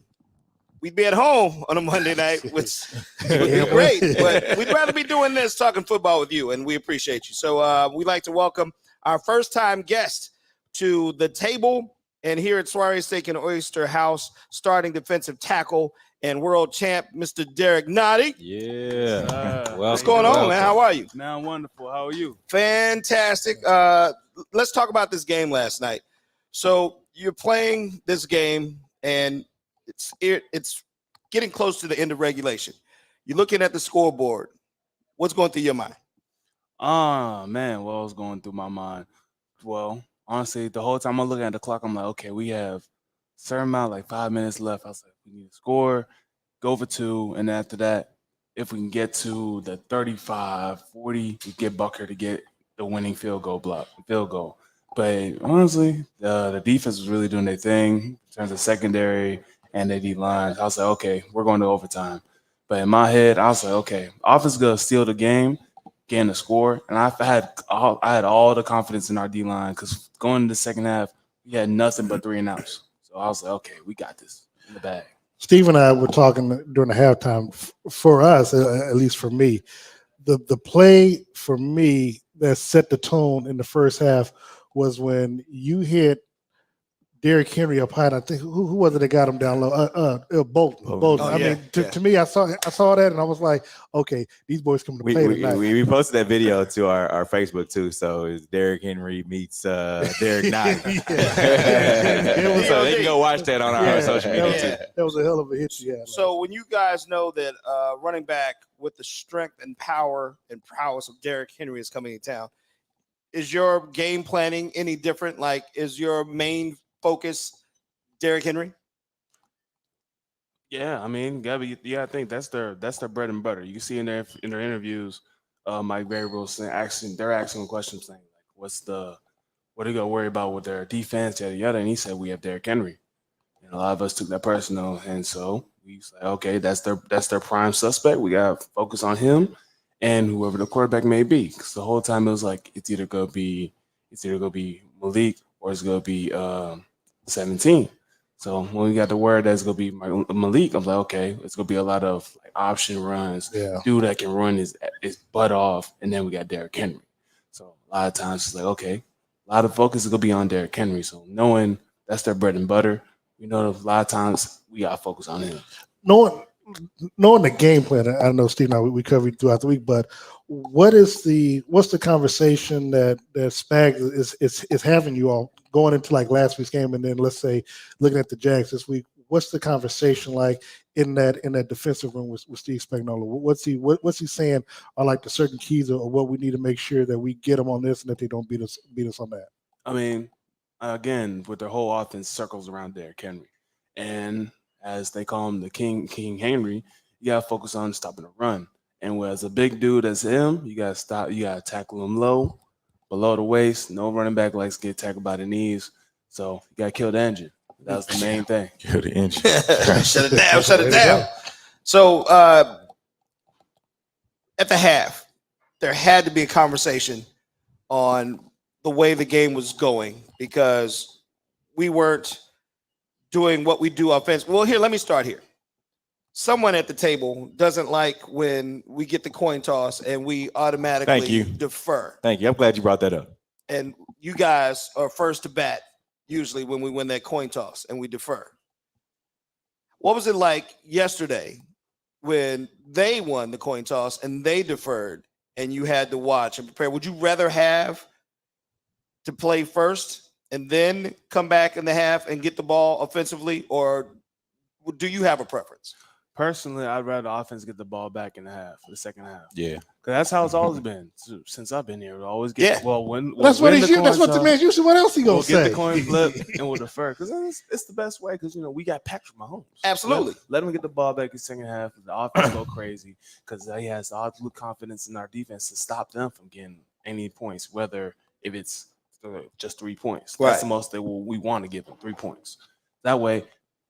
We'd be at home on a Monday night, which would be great. But we'd rather be doing this, talking football with you, and we appreciate you. So we'd like to welcome our first-time guest to the table. And here at Soiree Steak and Oyster House, starting defensive tackle and world champ, Mr. Derrick Nnadi. Yeah. What's going on, man? How are you? Man, I'm wonderful. How are you? Fantastic. Let's talk about this game last night. So you're playing this game, and it's getting close to the end of regulation. You're looking at the scoreboard. What's going through your mind? Man, what was going through my mind? Well, honestly, the whole time I'm looking at the clock, I'm like, okay, we have a certain amount, like 5 minutes left. I was like, we need to score, go for two, and after that, if we can get to the 35, 40, we get Bucker to get the winning field goal. But honestly, the defense was really doing their thing in terms of secondary and their D-line. I was like, okay, we're going to overtime. But in my head, I was like, okay, offense is going to steal the game, getting the score. And I had all the confidence in our D-line because going into the second half, we had nothing but 3 and outs. So I was like, okay, we got this in the bag. Steve and I were talking during the halftime. For us, at least for me, the play for me that set the tone in the first half was when you hit Derrick Henry up high. And I think who was it that got him down low? Bolton. Bolton. I mean, to me, I saw that and I was like, okay, these boys coming to play tonight. We posted that video to our Facebook too. So it's Derrick Henry meets Derrick Nnadi. So they can go watch that on our social media too. That was a hell of a hit you had. So when you guys know that running back with the strength and power and prowess of Derrick Henry is coming to town, is your game planning any different? Like, is your main focus Derrick Henry? Yeah, I mean, Gabby, I think that's their bread and butter. You can see in their interviews, Mike Vrabel they're asking questions saying like, what are you gonna worry about with their defense, yada yada, and he said we have Derrick Henry, and a lot of us took that personal, and so we said, okay, that's their prime suspect. We gotta focus on him and whoever the quarterback may be, because the whole time it was like it's either gonna be Malik or it's gonna be 17. So when we got the word that's gonna be Malik, I'm like, okay, it's gonna be a lot of like option runs. Yeah. Dude that can run his butt off, and then we got Derrick Henry. So a lot of times it's like, okay, a lot of focus is gonna be on Derrick Henry. So knowing that's their bread and butter, we know a lot of times we gotta focus on him. Knowing the game plan, I know Steve and I we covered throughout the week, but what's the conversation that Spag is having you all going into like last week's game, and then let's say looking at the Jags this week? What's the conversation like in that defensive room with Steve Spagnuolo? What's he saying are like the certain keys of what we need to make sure that we get them on this and that they don't beat us on that? I mean, again, with their whole offense circles around Derrick Henry, and as they call him, the King Henry, you gotta focus on stopping the run. And as a big dude as him, you gotta tackle him low, below the waist. No running back likes to get tackled by the knees. So you gotta kill the engine. That's the main thing. Kill the engine. Shut it down. So at the half, there had to be a conversation on the way the game was going, because we weren't doing what we do offensively. Well, here, let me start here. Someone at the table doesn't like when we get the coin toss and we automatically defer. Thank you. I'm glad you brought that up. And you guys are first to bat usually when we win that coin toss and we defer. What was it like yesterday when they won the coin toss and they deferred and you had to watch and prepare? Would you rather have to play first and then come back in the half and get the ball offensively, or do you have a preference? Personally, I'd rather offense get the ball back in the second half. Yeah, because that's how it's always been since I've been here. We always get that's what the man usually. What else he gonna say? Get the coin flip and we'll defer, because it's the best way. Because we got Patrick Mahomes. Absolutely, let him get the ball back in the second half. The offense go crazy because he has absolute confidence in our defense to stop them from getting any points, whether if it's just 3 points. That's the most that we want to give them, 3 points. That way,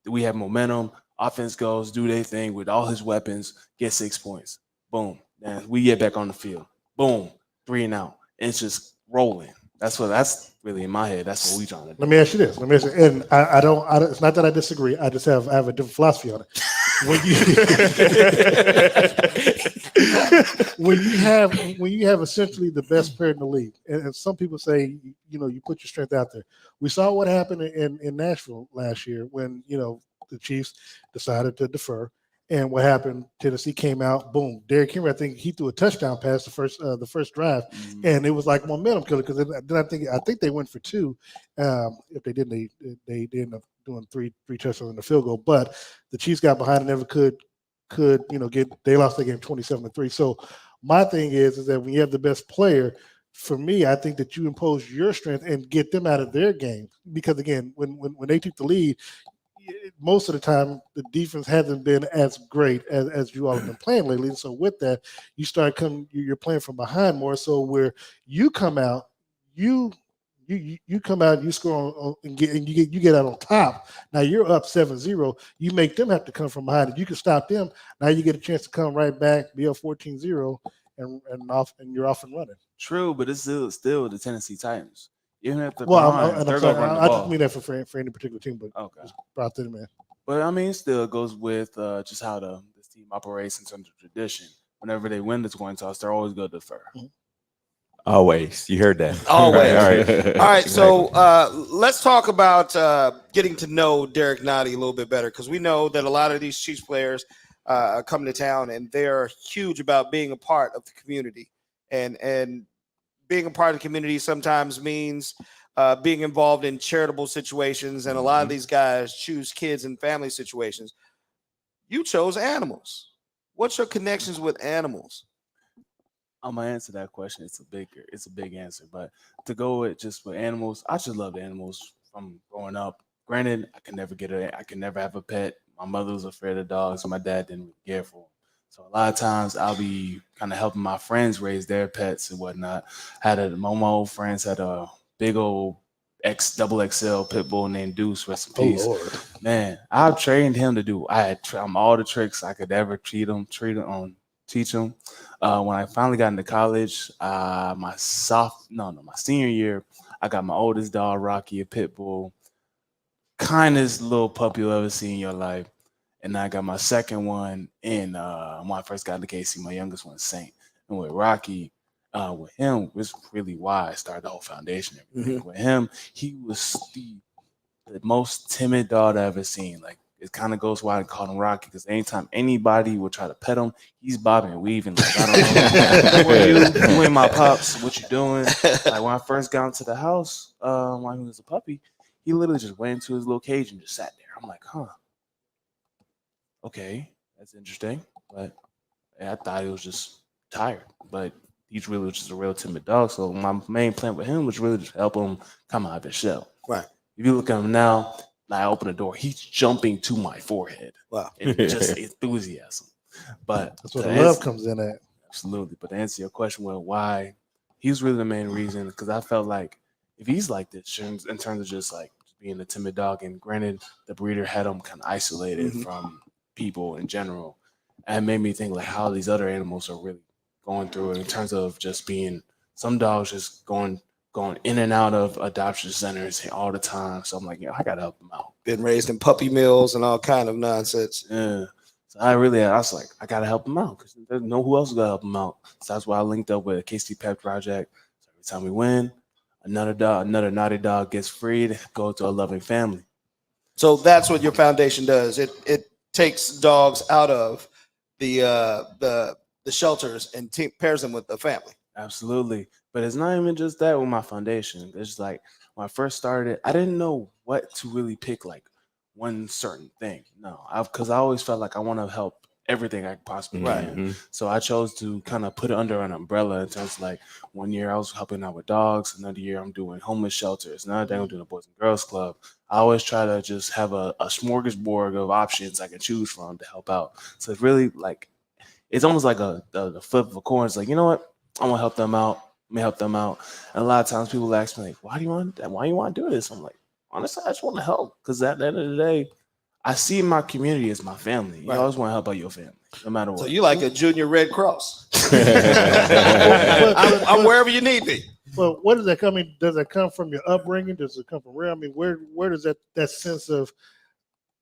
we have momentum. Offense goes, do their thing with all his weapons, get 6 points. Boom. Then we get back on the field. Boom. 3 and out. And it's just rolling. That's really in my head. That's what we trying to do. Let me ask you this. And I don't. It's not that I disagree. I have a different philosophy on it. When you have essentially the best player in the league, and some people say you put your strength out there. We saw what happened in Nashville last year when the Chiefs decided to defer, and what happened? Tennessee came out, boom. Derrick Henry, I think he threw a touchdown pass the first drive, and it was like momentum killer, because then I think they went for 2. If they didn't, they ended up doing three touchdowns in the field goal. But the Chiefs got behind and never could they lost the game 27-3. So my thing is that when you have the best player, for me, I think that you impose your strength and get them out of their game, because again, when they took the lead, most of the time the defense hasn't been as great as you all have been playing lately. And so with that, you're playing from behind more. So where you come out, you come out, you score and you get out on top. Now you're up 7-0. You make them have to come from behind. If you can stop them, now you get a chance to come right back, be up 14-0, and you're off and running. True, but it's still the Tennessee Titans. Even at the I just mean that for any particular team, but okay, just brought to the man. But I mean, still it goes with just how this team operates in terms of tradition. Whenever they win the coin toss, they're always going to defer. Always. You heard that. Always. All right. All right. So let's talk about getting to know Derrick Nnadi a little bit better, because we know that a lot of these Chiefs players come to town and they're huge about being a part of the community. And being a part of the community sometimes means being involved in charitable situations. And a lot of these guys choose kids and family situations. You chose animals. What's your connections with animals? I'm gonna answer that question. It's a big answer, but to go with animals, I just love animals from growing up. Granted, I can never have a pet. My mother was afraid of dogs, and my dad didn't really care for them. So a lot of times I'll be kind of helping my friends raise their pets and whatnot. My old friends had a big old double XL pit bull named Deuce. Rest in peace. Oh, Lord. Man, I've trained him to do. I had all the tricks I could ever teach him. When I finally got into college, my senior year, I got my oldest dog, Rocky, a pit bull, kindest little puppy you'll ever see in your life. And I got my second one when I first got into KC, my youngest one, Saint. And with Rocky, with him, was really why I started the whole foundation. With him, he was the most timid dog I've ever seen. Like, it kind of goes why I call him Rocky, because anytime anybody would try to pet him, he's bobbing and weaving. Like, I don't know. You ain't my pops. What you doing? Like, when I first got into the house, when he was a puppy, he literally just went into his little cage and just sat there. I'm like, huh. Okay, that's interesting. But I thought he was just tired. But he's really just a real timid dog. So my main plan with him was really just help him come out of his shell. Right. If you look at him now, I open the door, he's jumping to my forehead. Wow. And just enthusiasm. But That's where the love comes in at. Absolutely. But to answer your question, why, he's really the main reason, because I felt like if he's like this in terms of just like being a timid dog, and granted, the breeder had him kind of isolated from people in general, and it made me think like how these other animals are really going through it in terms of just being, some dogs just going in and out of adoption centers all the time. So I'm like, I gotta help them out. Been raised in puppy mills and all kind of nonsense. Yeah. So I was like, I gotta help them out, because there's no who else is gonna help them out. So that's why I linked up with a KC Pet Project. So every time we win, another Nnadi dog gets freed, go to a loving family. So that's what your foundation does. It takes dogs out of the shelters and pairs them with the family. Absolutely. But it's not even just that with my foundation. It's just like when I first started, I didn't know what to really pick, like one certain thing. No, because I always felt like I want to help everything I possibly can. So I chose to kind of put it under an umbrella in terms of like, one year I was helping out with dogs, another year I'm doing homeless shelters, another day I'm doing a Boys and Girls Club. I always try to just have a smorgasbord of options I can choose from to help out. So it's really like, it's almost like the flip of a coin. It's like, you know what? I want to help them out. Let me help them out. And a lot of times people ask me like, why do you want to do this? I'm like, honestly, I just want to help, because at the end of the day, I see my community as my family. You always want to help out your family, no matter what. So you like a junior Red Cross. I'm wherever you need me. Well, what does that come in? Does it come from your upbringing? Does it come from where? I mean, where does that sense of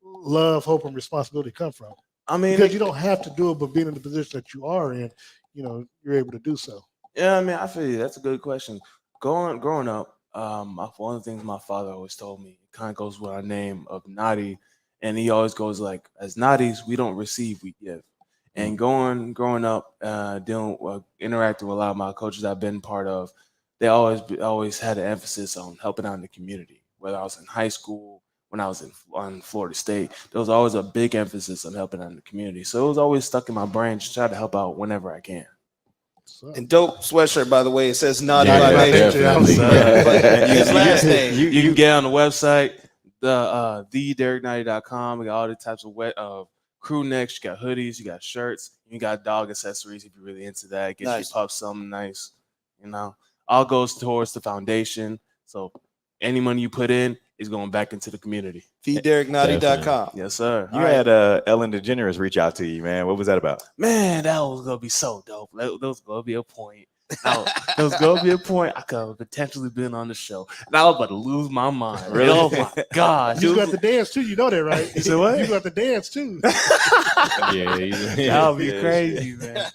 love, hope, and responsibility come from? I mean, because you don't have to do it, but being in the position that you are in, you're able to do so. Yeah, I mean, I feel you. That's a good question. Growing up, one of the things my father always told me, it kind of goes with our name of Nnadi, and he always goes like, as Nnadis, we don't receive, we give. And growing up, interacting with a lot of my coaches I've been part of, they always had an emphasis on helping out in the community. Whether I was in high school, when I was on Florida State, there was always a big emphasis on helping out in the community. So it was always stuck in my brain to try to help out whenever I can. And dope sweatshirt, by the way, it says Nnadi by nature. His last name. You can get on the website, thederricknnadi.com. We got all the types of crew necks. You got hoodies, you got shirts, you got dog accessories if you're really into that. Get your pup something nice, All goes towards the foundation. So any money you put in is going back into the community. TheDerrickNnnadi.com. Yes, sir. You had Ellen DeGeneres reach out to you, man. What was that about? Man, that was going to be so dope. That was going to be a point. There was going to be a point I could have potentially been on the show. And I was about to lose my mind. Really? Oh, my God. You got the dance, too. You know that, right? You said what? You got the dance, too. Yeah. That would be crazy, man.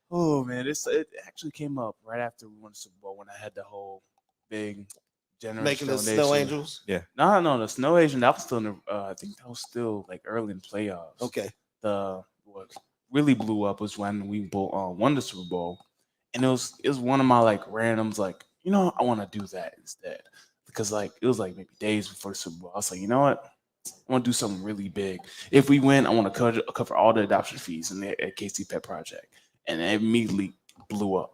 Oh man, it actually came up right after we won the Super Bowl when I had the whole big generous Making the donation. Snow Angels. Yeah. No, the Snow Asian that was still in the, I think that was still like early in playoffs. Okay. What really blew up was when we won the Super Bowl, and it was one of my like randoms like I want to do that instead because like it was like maybe days before the Super Bowl. I was like, you know what? I want to do something really big. If we win, I want to cover all the adoption fees in the at KC Pet Project. And it immediately blew up.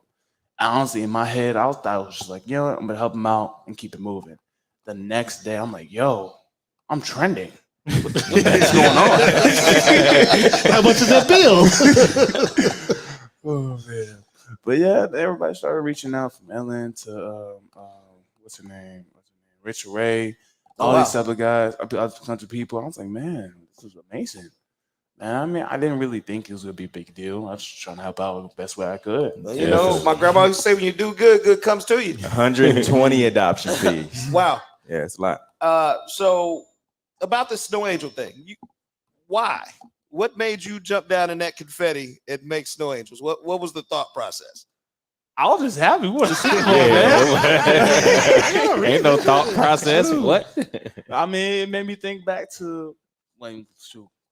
Honestly, in my head, I was just like, I'm going to help him out and keep it moving. The next day, I'm like, yo, I'm trending. What the heck's going on? How much is that bill? Oh, man. But yeah, everybody started reaching out from Ellen to, what's her name? Rich Ray, all these other guys, other country people. I was like, man, this is amazing. And I mean, I didn't really think it was going to be a big deal. I was just trying to help out the best way I could. Well, my grandma used to say, when you do good, good comes to you. 120 adoption fees. Wow. Yeah, it's a lot. So about the Snow Angel thing, why? What made you jump down in that confetti and make Snow Angels? What was the thought process? I was just happy. We won the Super Bowl, man. Ain't no thought process. What? I mean, it made me think back to when,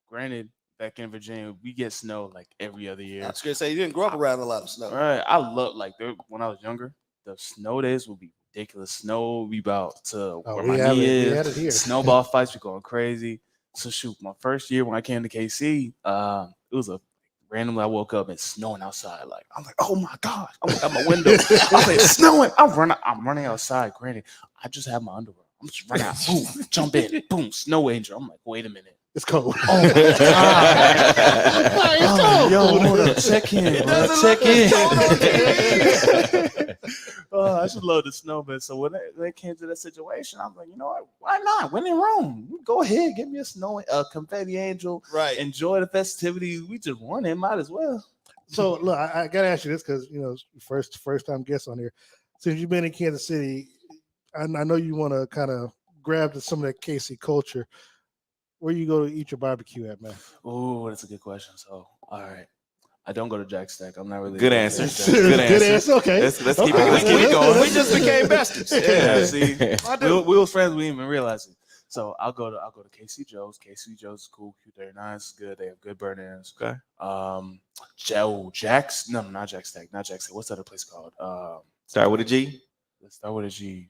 granted, back in Virginia, we get snow like every other year. I was going to say, you didn't grow up around a lot of snow. Right. I love, like, when I was younger, the snow days would be ridiculous. Snow would be about to where my knee is. Snowball fights be going crazy. So, my first year when I came to KC, it was randomly I woke up and it's snowing outside. Like, I'm like, oh my God. I went out my window. I was like, it's snowing. I'm running outside. Granted, I just have my underwear. I'm just running out. Boom, jump in. Boom, Snow Angel. I'm like, wait a minute. It's cold. Oh my God. It's cold. Yo, hold up. Check in. I just love the snow, man. So when it came to that situation, I'm like, you know what? Why not? When in Rome, go ahead, give me a confetti angel. Right. Enjoy the festivities. We just won it. Might as well. So look, I gotta ask you this because first time guest on here. Since you've been in Kansas City, I know you want to kind of grab some of that KC culture. Where you go to eat your barbecue at, man? Oh, that's a good question. So, all right. I don't go to Jack Stack. I'm not really good answer. Good answer. Okay. Let's keep it going. We just became besties. Yeah, see, we were friends. We didn't even realize it. So I'll go to KC Joe's. KC Joe's is cool. Q39 is good. They have good burn-ins. Okay. Jack's. No, not Jack Stack. Not Jack Stack. What's that other place called? Start with a G. Let's start with a G.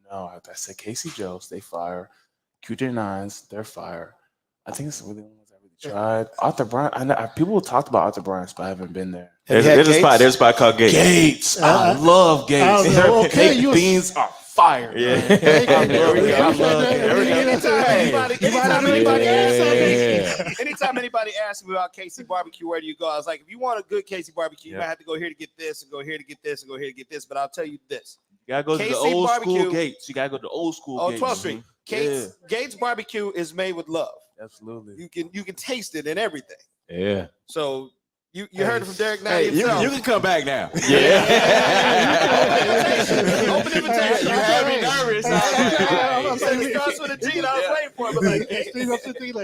No, I said KC Joe's. They fire. Q39s. They're fire. I think it's really the ones I really tried. Arthur Bryant. I know people talked about Arthur Bryant, but I haven't been there. There's a spot called Gates. Gates. I love Gates. Their baked beans are fire. Yeah. Anytime anybody asks me about KC barbecue, where do you go? I was like, if you want a good KC barbecue, you might have to go here to get this and go here to get this and go here to get this. But I'll tell you this. You gotta go to the old school Gates. You gotta go to the old school Gates. 12th Street. Gates barbecue is made with love. Absolutely. You can taste it and everything. Yeah. So you heard it from Derrick Nnadi. Hey, you can come back now. Yeah. Open invitation. You had me nervous. It starts with a G, and I was waiting for it. But like,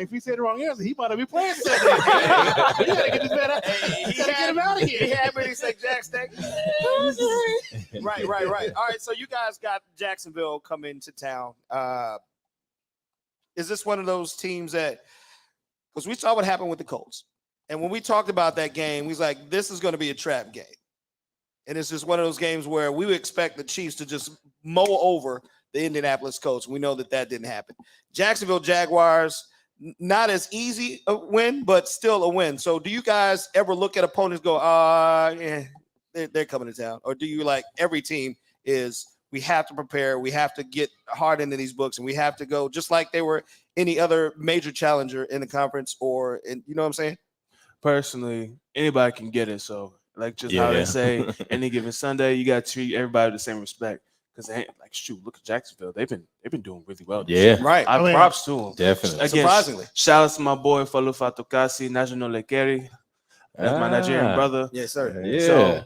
if he said the wrong answer, he might have been playing something. You gotta get this man out. He gotta get him out of here. He had me say Jack Stack. Right. All right, so you guys got Jacksonville coming to town. Is this one of those teams that, because we saw what happened with the Colts, and when we talked about that game, we was like, this is going to be a trap game. And it's just one of those games where we would expect the Chiefs to just mow over the Indianapolis Colts. We know that didn't happen. Jacksonville Jaguars, not as easy a win, but still a win. So do you guys ever look at opponents go, they're coming to town? Or do you like every team is, we have to prepare, we have to get hard into these books, and we have to go just like they were any other major challenger in the conference you know what I'm saying? Personally, anybody can get it. So like just how they say, any given Sunday, you got to treat everybody with the same respect. Because look at Jacksonville. They've been doing really well. Right. I mean, props to them. Definitely. Again, surprisingly. Shout out to my boy Falufa Tokasi, National Lekeri. That's my Nigerian brother. Yes, sir. Yeah. So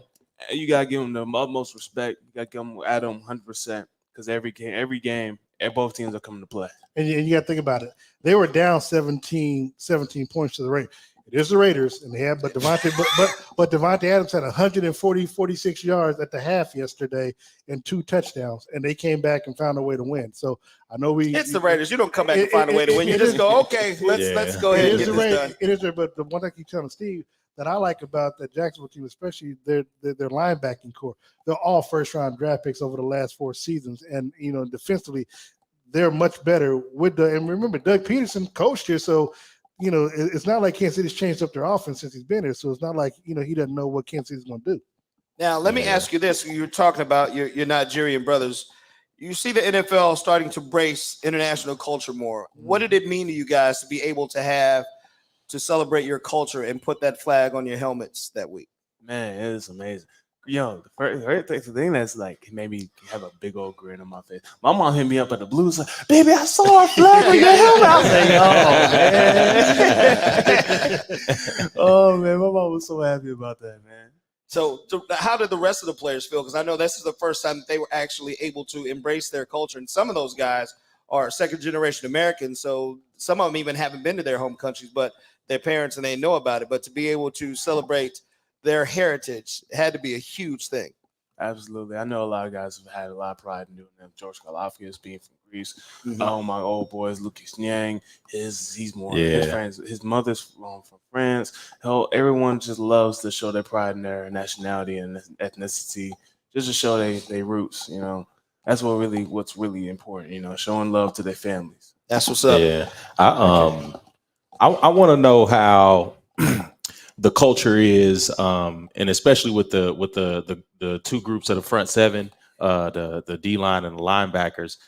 you gotta give them the utmost respect. You gotta give them at them 100% because every game, both teams are coming to play. And you got to think about it. They were down 17 points to the Ravens. It is the Raiders, and they have, but Devontae Adams had 46 yards at the half yesterday and 2 touchdowns, and they came back and found a way to win. So I know it's the Raiders. You don't come back and find a way to win. You just go, okay, let's go ahead and get this done. It is there, but the one I keep telling Steve that I like about the Jacksonville team, especially their linebacking core, they're all first-round draft picks over the last 4 seasons, and defensively, they're much better with and remember, Doug Peterson coached here, so it's not like Kansas City's changed up their offense since he's been here. So it's not like he doesn't know what Kansas City's going to do. Now, let me ask you this: you're talking about your Nigerian brothers. You see the NFL starting to embrace international culture more. What did it mean to you guys to be able to celebrate your culture and put that flag on your helmets that week? Man, it was amazing. The first thing that's like made me have a big old grin on my face. My mom hit me up at the Blues, like, "Baby, I saw a flag on your helmet." I was like, "Oh man, my mom was so happy about that, man." So how did the rest of the players feel? Because I know this is the first time that they were actually able to embrace their culture, and some of those guys are second-generation Americans, so some of them even haven't been to their home countries, but their parents and they know about it. But to be able to celebrate their heritage had to be a huge thing. Absolutely. I know a lot of guys have had a lot of pride in doing that. George Kalafias being from Greece. My old boys, Lucas Nyang, he's more his friends. His mother's from France. Everyone just loves to show their pride in their nationality and ethnicity, just to show their roots. That's what's really important. Showing love to their families. That's what's up. Yeah. I want to know how the culture is, and especially with the 2 groups of the front 7, the D line and the linebackers.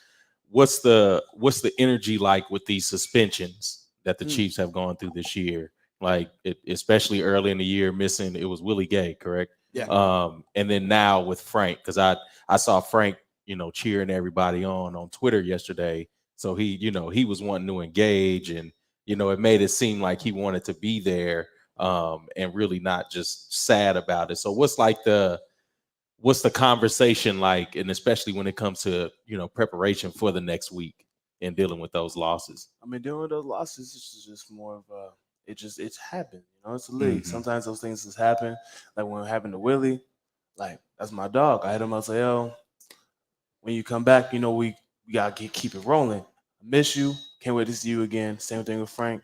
What's the energy like with these suspensions that the Chiefs have gone through this year? Like especially early in the year, missing, it was Willie Gay, correct? Yeah. And then now with Frank, because I saw Frank, cheering everybody on Twitter yesterday. So he was wanting to engage, and it made it seem like he wanted to be there. And really not just sad about it. So what's the conversation like, and especially when it comes to preparation for the next week and dealing with those losses? I mean, dealing with those losses is just more of it's happened. It's a league. Sometimes those things just happen. Like when it happened to Willie, like that's my dog. I had him. I say, "Yo, when you come back, we gotta keep it rolling. I miss you. Can't wait to see you again." Same thing with Frank.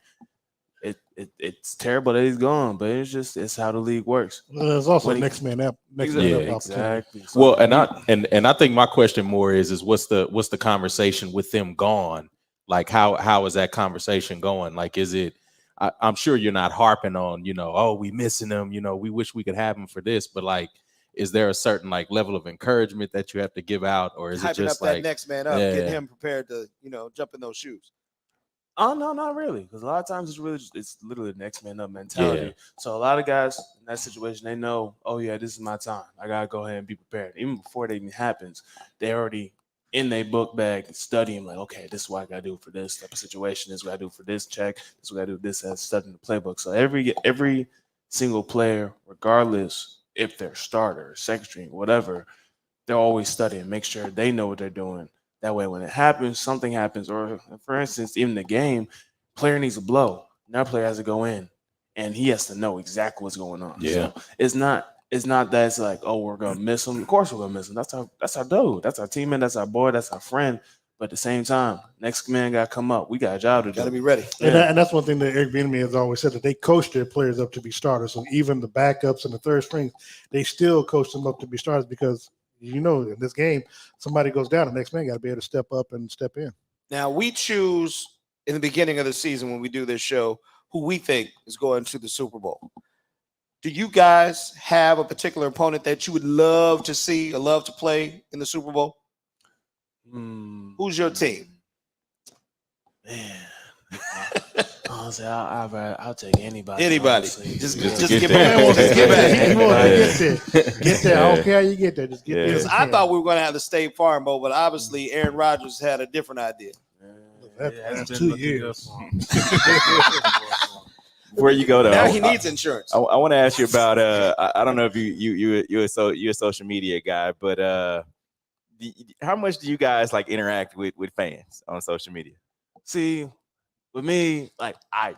It's terrible that he's gone, but it's how the league works. Well, there's also next man up. Exactly. So, well, and I think my question more is what's the conversation with them gone? Like how is that conversation going? Like, is it? I'm sure you're not harping on oh, we missing them. We wish we could have them for this, but like, is there a certain like level of encouragement that you have to give out, or is it just up like that next man up, getting him prepared to jump in those shoes? Oh no, not really. Because a lot of times it's literally the next man up mentality. Yeah. So a lot of guys in that situation, they know, oh yeah, this is my time. I gotta go ahead and be prepared. Even before it even happens, they already in their book bag studying, like, okay, this is what I gotta do for this type of situation. This is what I do for this check. This is what I do this as studying the playbook. So every single player, regardless if they're starter, second string, whatever, they're always studying. Make sure they know what they're doing. That way, when it happens, something happens, or for instance, even the game, player needs a blow. Another player has to go in, and he has to know exactly what's going on. Yeah, so it's not that it's like, oh, we're gonna miss him. Of course, we're gonna miss him. That's our dude. That's our teammate. That's our boy. That's our friend. But at the same time, next man got to come up. We got a job to do. Got to be ready. And that's one thing that Eric Bieniemy has always said, that they coach their players up to be starters. So even the backups and the third strings, they still coach them up to be starters because. In this game, somebody goes down, the next man got to be able to step up and step in. Now, we choose in the beginning of the season when we do this show who we think is going to the Super Bowl. Do you guys have a particular opponent that you would love to see or love to play in the Super Bowl? Who's your team? Man. Honestly, I'll take anybody. Anybody. Honestly. Just get back. Just get back. Get there. I don't care how you get there. Just get there. Because I thought we were going to have the State Farm Bowl, but obviously Aaron Rodgers had a different idea. That's 2 years. Where you go though? Now he needs insurance. I want to ask you about. I don't know if you're a social media guy, but how much do you guys like interact with fans on social media? See. With me, like I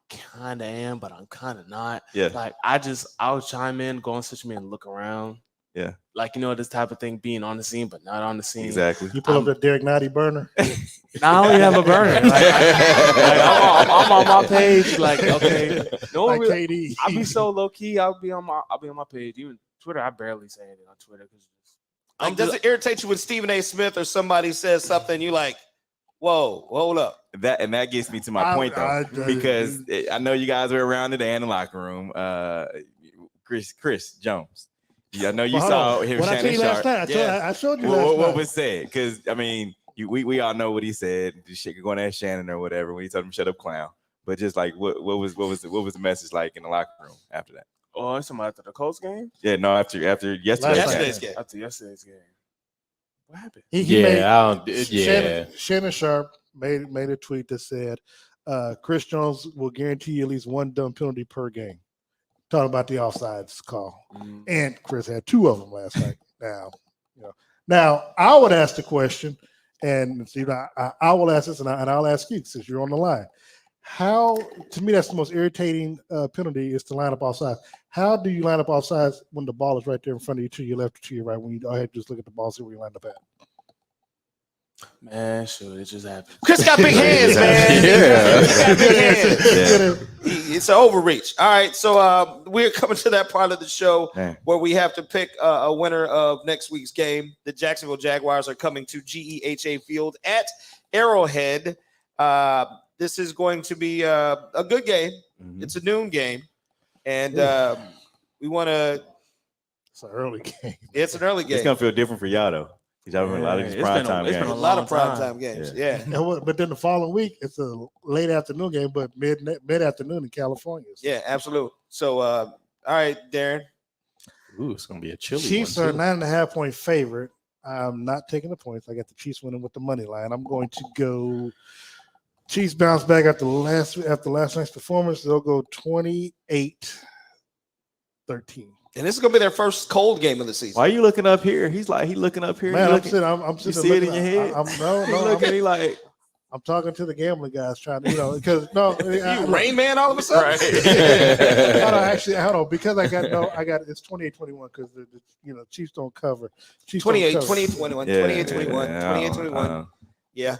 kind of am, but I'm kind of not. Yeah. Like I'll chime in, go on social media and look around. Yeah. Like, this type of thing, being on the scene, but not on the scene. Exactly. You pull up the Derrick Nnadi burner. Now I don't even have a burner. I'm on my page. Like, okay, no Like one really, KD. I'll be so low key. I'll be on my page. Even Twitter, I barely say anything on Twitter because Does it irritate you when Stephen A. Smith or somebody says something you like, whoa, hold up? That gets me to my point though, because I know you guys were around today in the locker room. Chris Jones. Yeah, I know you saw him. What I told you last night, I showed you last night. What was said? Because I mean, we all know what he said. This shit could go on at Shannon or whatever when he told him shut up, clown. But just like what was the message like in the locker room after that? Oh, it's after the Colts game? Yeah, no, after yesterday's game. After yesterday's game. What happened? Shannon Sharp made a tweet that said, Chris Jones will guarantee you at least one dumb penalty per game. Talking about the offsides call. And Chris had 2 of them last night. Now I would ask the question, and I will ask this, and I'll ask you since you're on the line. How, to me, that's the most irritating penalty is to line up offsides. How do you line up offsides when the ball is right there in front of you, to your left or to your right, when you all have to just look at the ball, see where you line up at? Man, sure, it just happened. Chris got big hands, man. Yeah. It's an overreach. All right, so we're coming to that part of the show where we have to pick a winner of next week's game. The Jacksonville Jaguars are coming to GEHA Field at Arrowhead. This is going to be a good game. Mm-hmm. It's a noon game, and we want to. It's an early game. It's an early game. It's gonna feel different for y'all though. Y'all been a lot of these primetime games. A lot of primetime games. Yeah. But then the following week, it's a late afternoon game, but mid afternoon in California. So. Yeah, absolutely. So, all right, Darren. Ooh, it's gonna be a chilly Chiefs one. Chiefs are a 9.5-point favorite. I'm not taking the points. I got the Chiefs winning with the money line. I'm going to go. Chiefs bounce back after last night's performance. They'll go 28-13. And this is gonna be their first cold game of the season. Why are you looking up here? He's looking up here. Man, I'm sitting. You see it in your head. I'm talking to the gambling guys, trying to, because Rain Man all of a sudden. Right. Hold on, because I got it's 28-21 because the Chiefs don't cover. Chiefs 28-21. Yeah, 28-21. Yeah.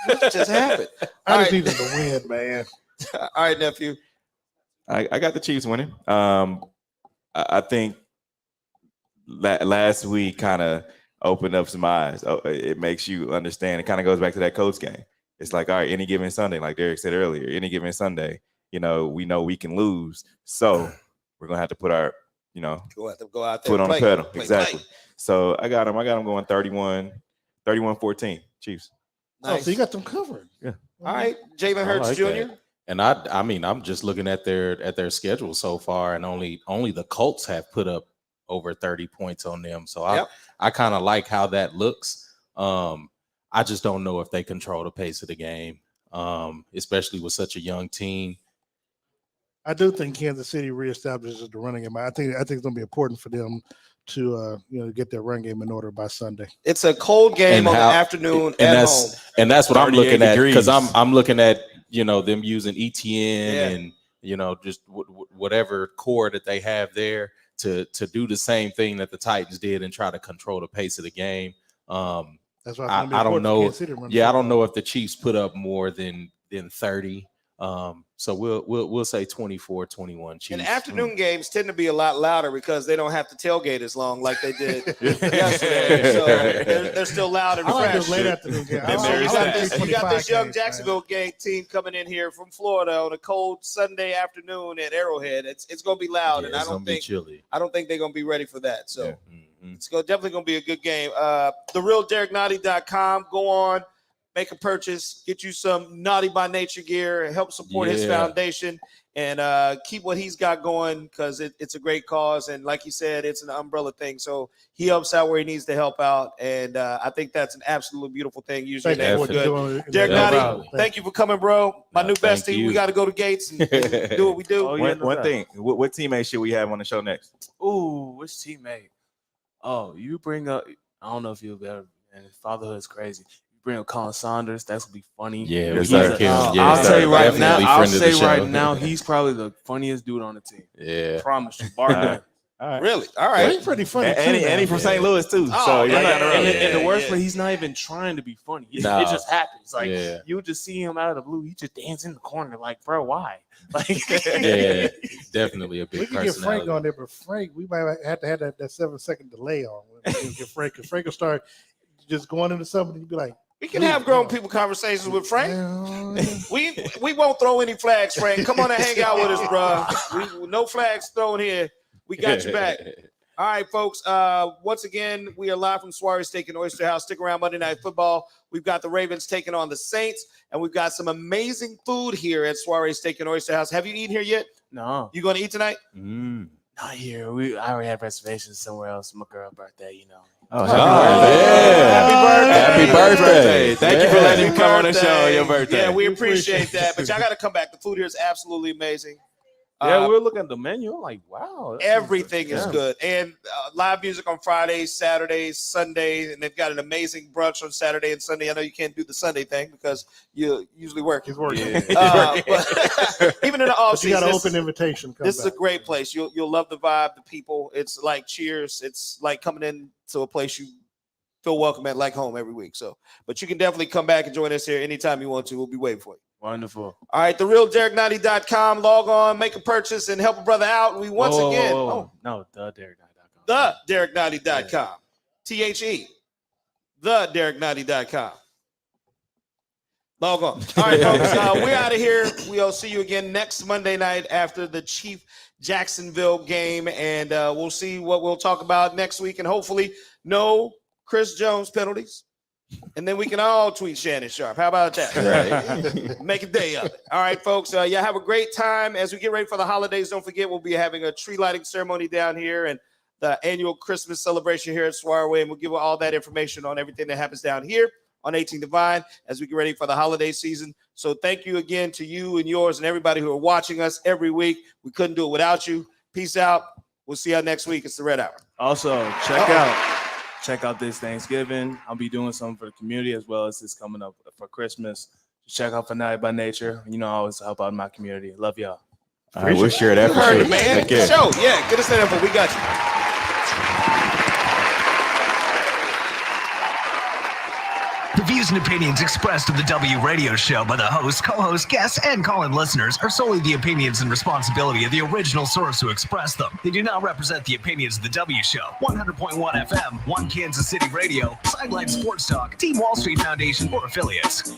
What just happened? I just needed to win, man. All right, nephew. I got the Chiefs winning. I think last week kind of opened up some eyes. It makes you understand. It kind of goes back to that Colts game. It's like, all right, any given Sunday, like Derrick said earlier, any given Sunday, we know we can lose. So we're gonna have to put our, go out there, foot on the pedal. Exactly. Play. So I got them going 31-14 Chiefs. Nice. Oh, so you got them covered. Yeah. All right, Jalen Hurts like Jr. That. And I mean, I'm just looking at their schedule so far, and only the Colts have put up over 30 points on them. So I kind of like how that looks. I just don't know if they control the pace of the game, especially with such a young team. I do think Kansas City reestablishes the running game. I think it's going to be important for them to get their run game in order by Sunday. It's a cold game on the afternoon at home. And that's what I'm looking at, because I'm looking at them using ETN and just whatever core that they have there to do the same thing that the Titans did and try to control the pace of the game. That's why I don't know. I don't know if the Chiefs put up more than 30. So we'll say 24-21 Chiefs. And afternoon games tend to be a lot louder because they don't have to tailgate as long like they did yesterday. So they're still loud and fresh. I like those late afternoon games. You got this young Jacksonville team coming in here from Florida on a cold Sunday afternoon at Arrowhead. It's going to be loud, and I don't think they're going to be ready for that. So it's definitely going to be a good game. TheRealDerrickNadi.com. Go on. Make a purchase, get you some Nnadi by Nature gear, and help support his foundation, and keep what he's got going because it's a great cause. And like you said, it's an umbrella thing. So he helps out where he needs to help out. And I think that's an absolutely beautiful thing. Usually we're good. Derrick Nnadi, thank you for coming, bro. My new bestie. We got to go to Gates and do what we do. One thing. What teammate should we have on the show next? Ooh, which teammate? Oh, you bring up, I don't know if you'll be able, and fatherhood is crazy. bring up Colin Saunders. That's gonna be funny. Yeah, Yes, we sir. got him. I'll tell you right now. Definitely I'll friend of the say show. right now, he's probably the funniest dude on the team. Yeah. Promise you, Barton. All right. Really? All Well, right. he's pretty funny. And he from St. Louis too. Oh, So yeah, right down the road. And the yeah, worst yeah. part, he's not even trying to be funny. It Nah. just happens. Like Yeah. you just see him out of the blue. He just dance in the corner. Like, bro, why? Like, Yeah, definitely a We big can get Frank personality. on there, but Frank, we might have to have that 7-second delay on. Get Frank, because Frank will start just going into something and be like, We can have grown people conversations with Frank. "Well, We won't throw any flags, Frank. Come on and hang out with us, bro. No flags thrown here. We got you back. All right, folks. Once again, we are live from Soiree Steak and Oyster House. Stick around Monday Night Football. We've got the Ravens taking on the Saints, and we've got some amazing food here at Soiree Steak and Oyster House. Have you eaten here yet? no, You going to eat tonight? not here. I already have reservations somewhere else. My girl's birthday, you know. Oh, Happy Happy birthday. Thank you for letting him come on the show on birthday. your birthday. Yeah, we appreciate that. But y'all got to come back. The food here is absolutely amazing. Yeah, we were looking at the menu. I'm like, wow. that's Everything is yeah. good. And live music on Fridays, Saturdays, Sundays, and they've got an amazing brunch on Saturday and Sunday. I know you can't do the Sunday thing because you usually work. he's working." But even in the off But you got season, an open invitation. Come this is a back. great place. You'll love the vibe, the people. It's like Cheers. It's like coming in to a place you feel welcome at, like home every week. So, but you can definitely come back and join us here anytime you want to. We'll be waiting for you. Wonderful. All right, therealDerrick90.com. Log on, make a purchase, and help a brother out. We once again, No, the Derrick.com. theDerrick90.com. THE. theDerrick90.com. Log on. All right, folks. We're out of here. We'll see you again next Monday night after the Chief Jacksonville game, and we'll see what we'll talk about next week, and hopefully no Chris Jones penalties. And then we can all tweet Shannon Sharp. How about that? Right. Make a day of it. All right, folks. Yeah, have a great time. As we get ready for the holidays, don't forget we'll be having a tree lighting ceremony down here and the annual Christmas celebration here at Soiree. And we'll give you all that information on everything that happens down here on 18 Divine as we get ready for the holiday season. So thank you again to you and yours and everybody who are watching us every week. We couldn't do it without you. Peace out. We'll see you next week. It's the Red Hour. Also, check out this Thanksgiving. I'll be doing something for the community as well as this coming up for Christmas. Check out for Nnadi by Nature. You know, I always help out my community. Love y'all. All right, we'll share that You for heard sure. it, man. Take care. Show. Yeah, get us that info. We got you. The views and opinions expressed in the W Radio Show by the host, co-host, guests, and call-in listeners are solely the opinions and responsibility of the original source who expressed them. They do not represent the opinions of the W Show, 100.1 FM, One Kansas City Radio, Sideline Sports Talk, Team Wall Street Foundation, or affiliates.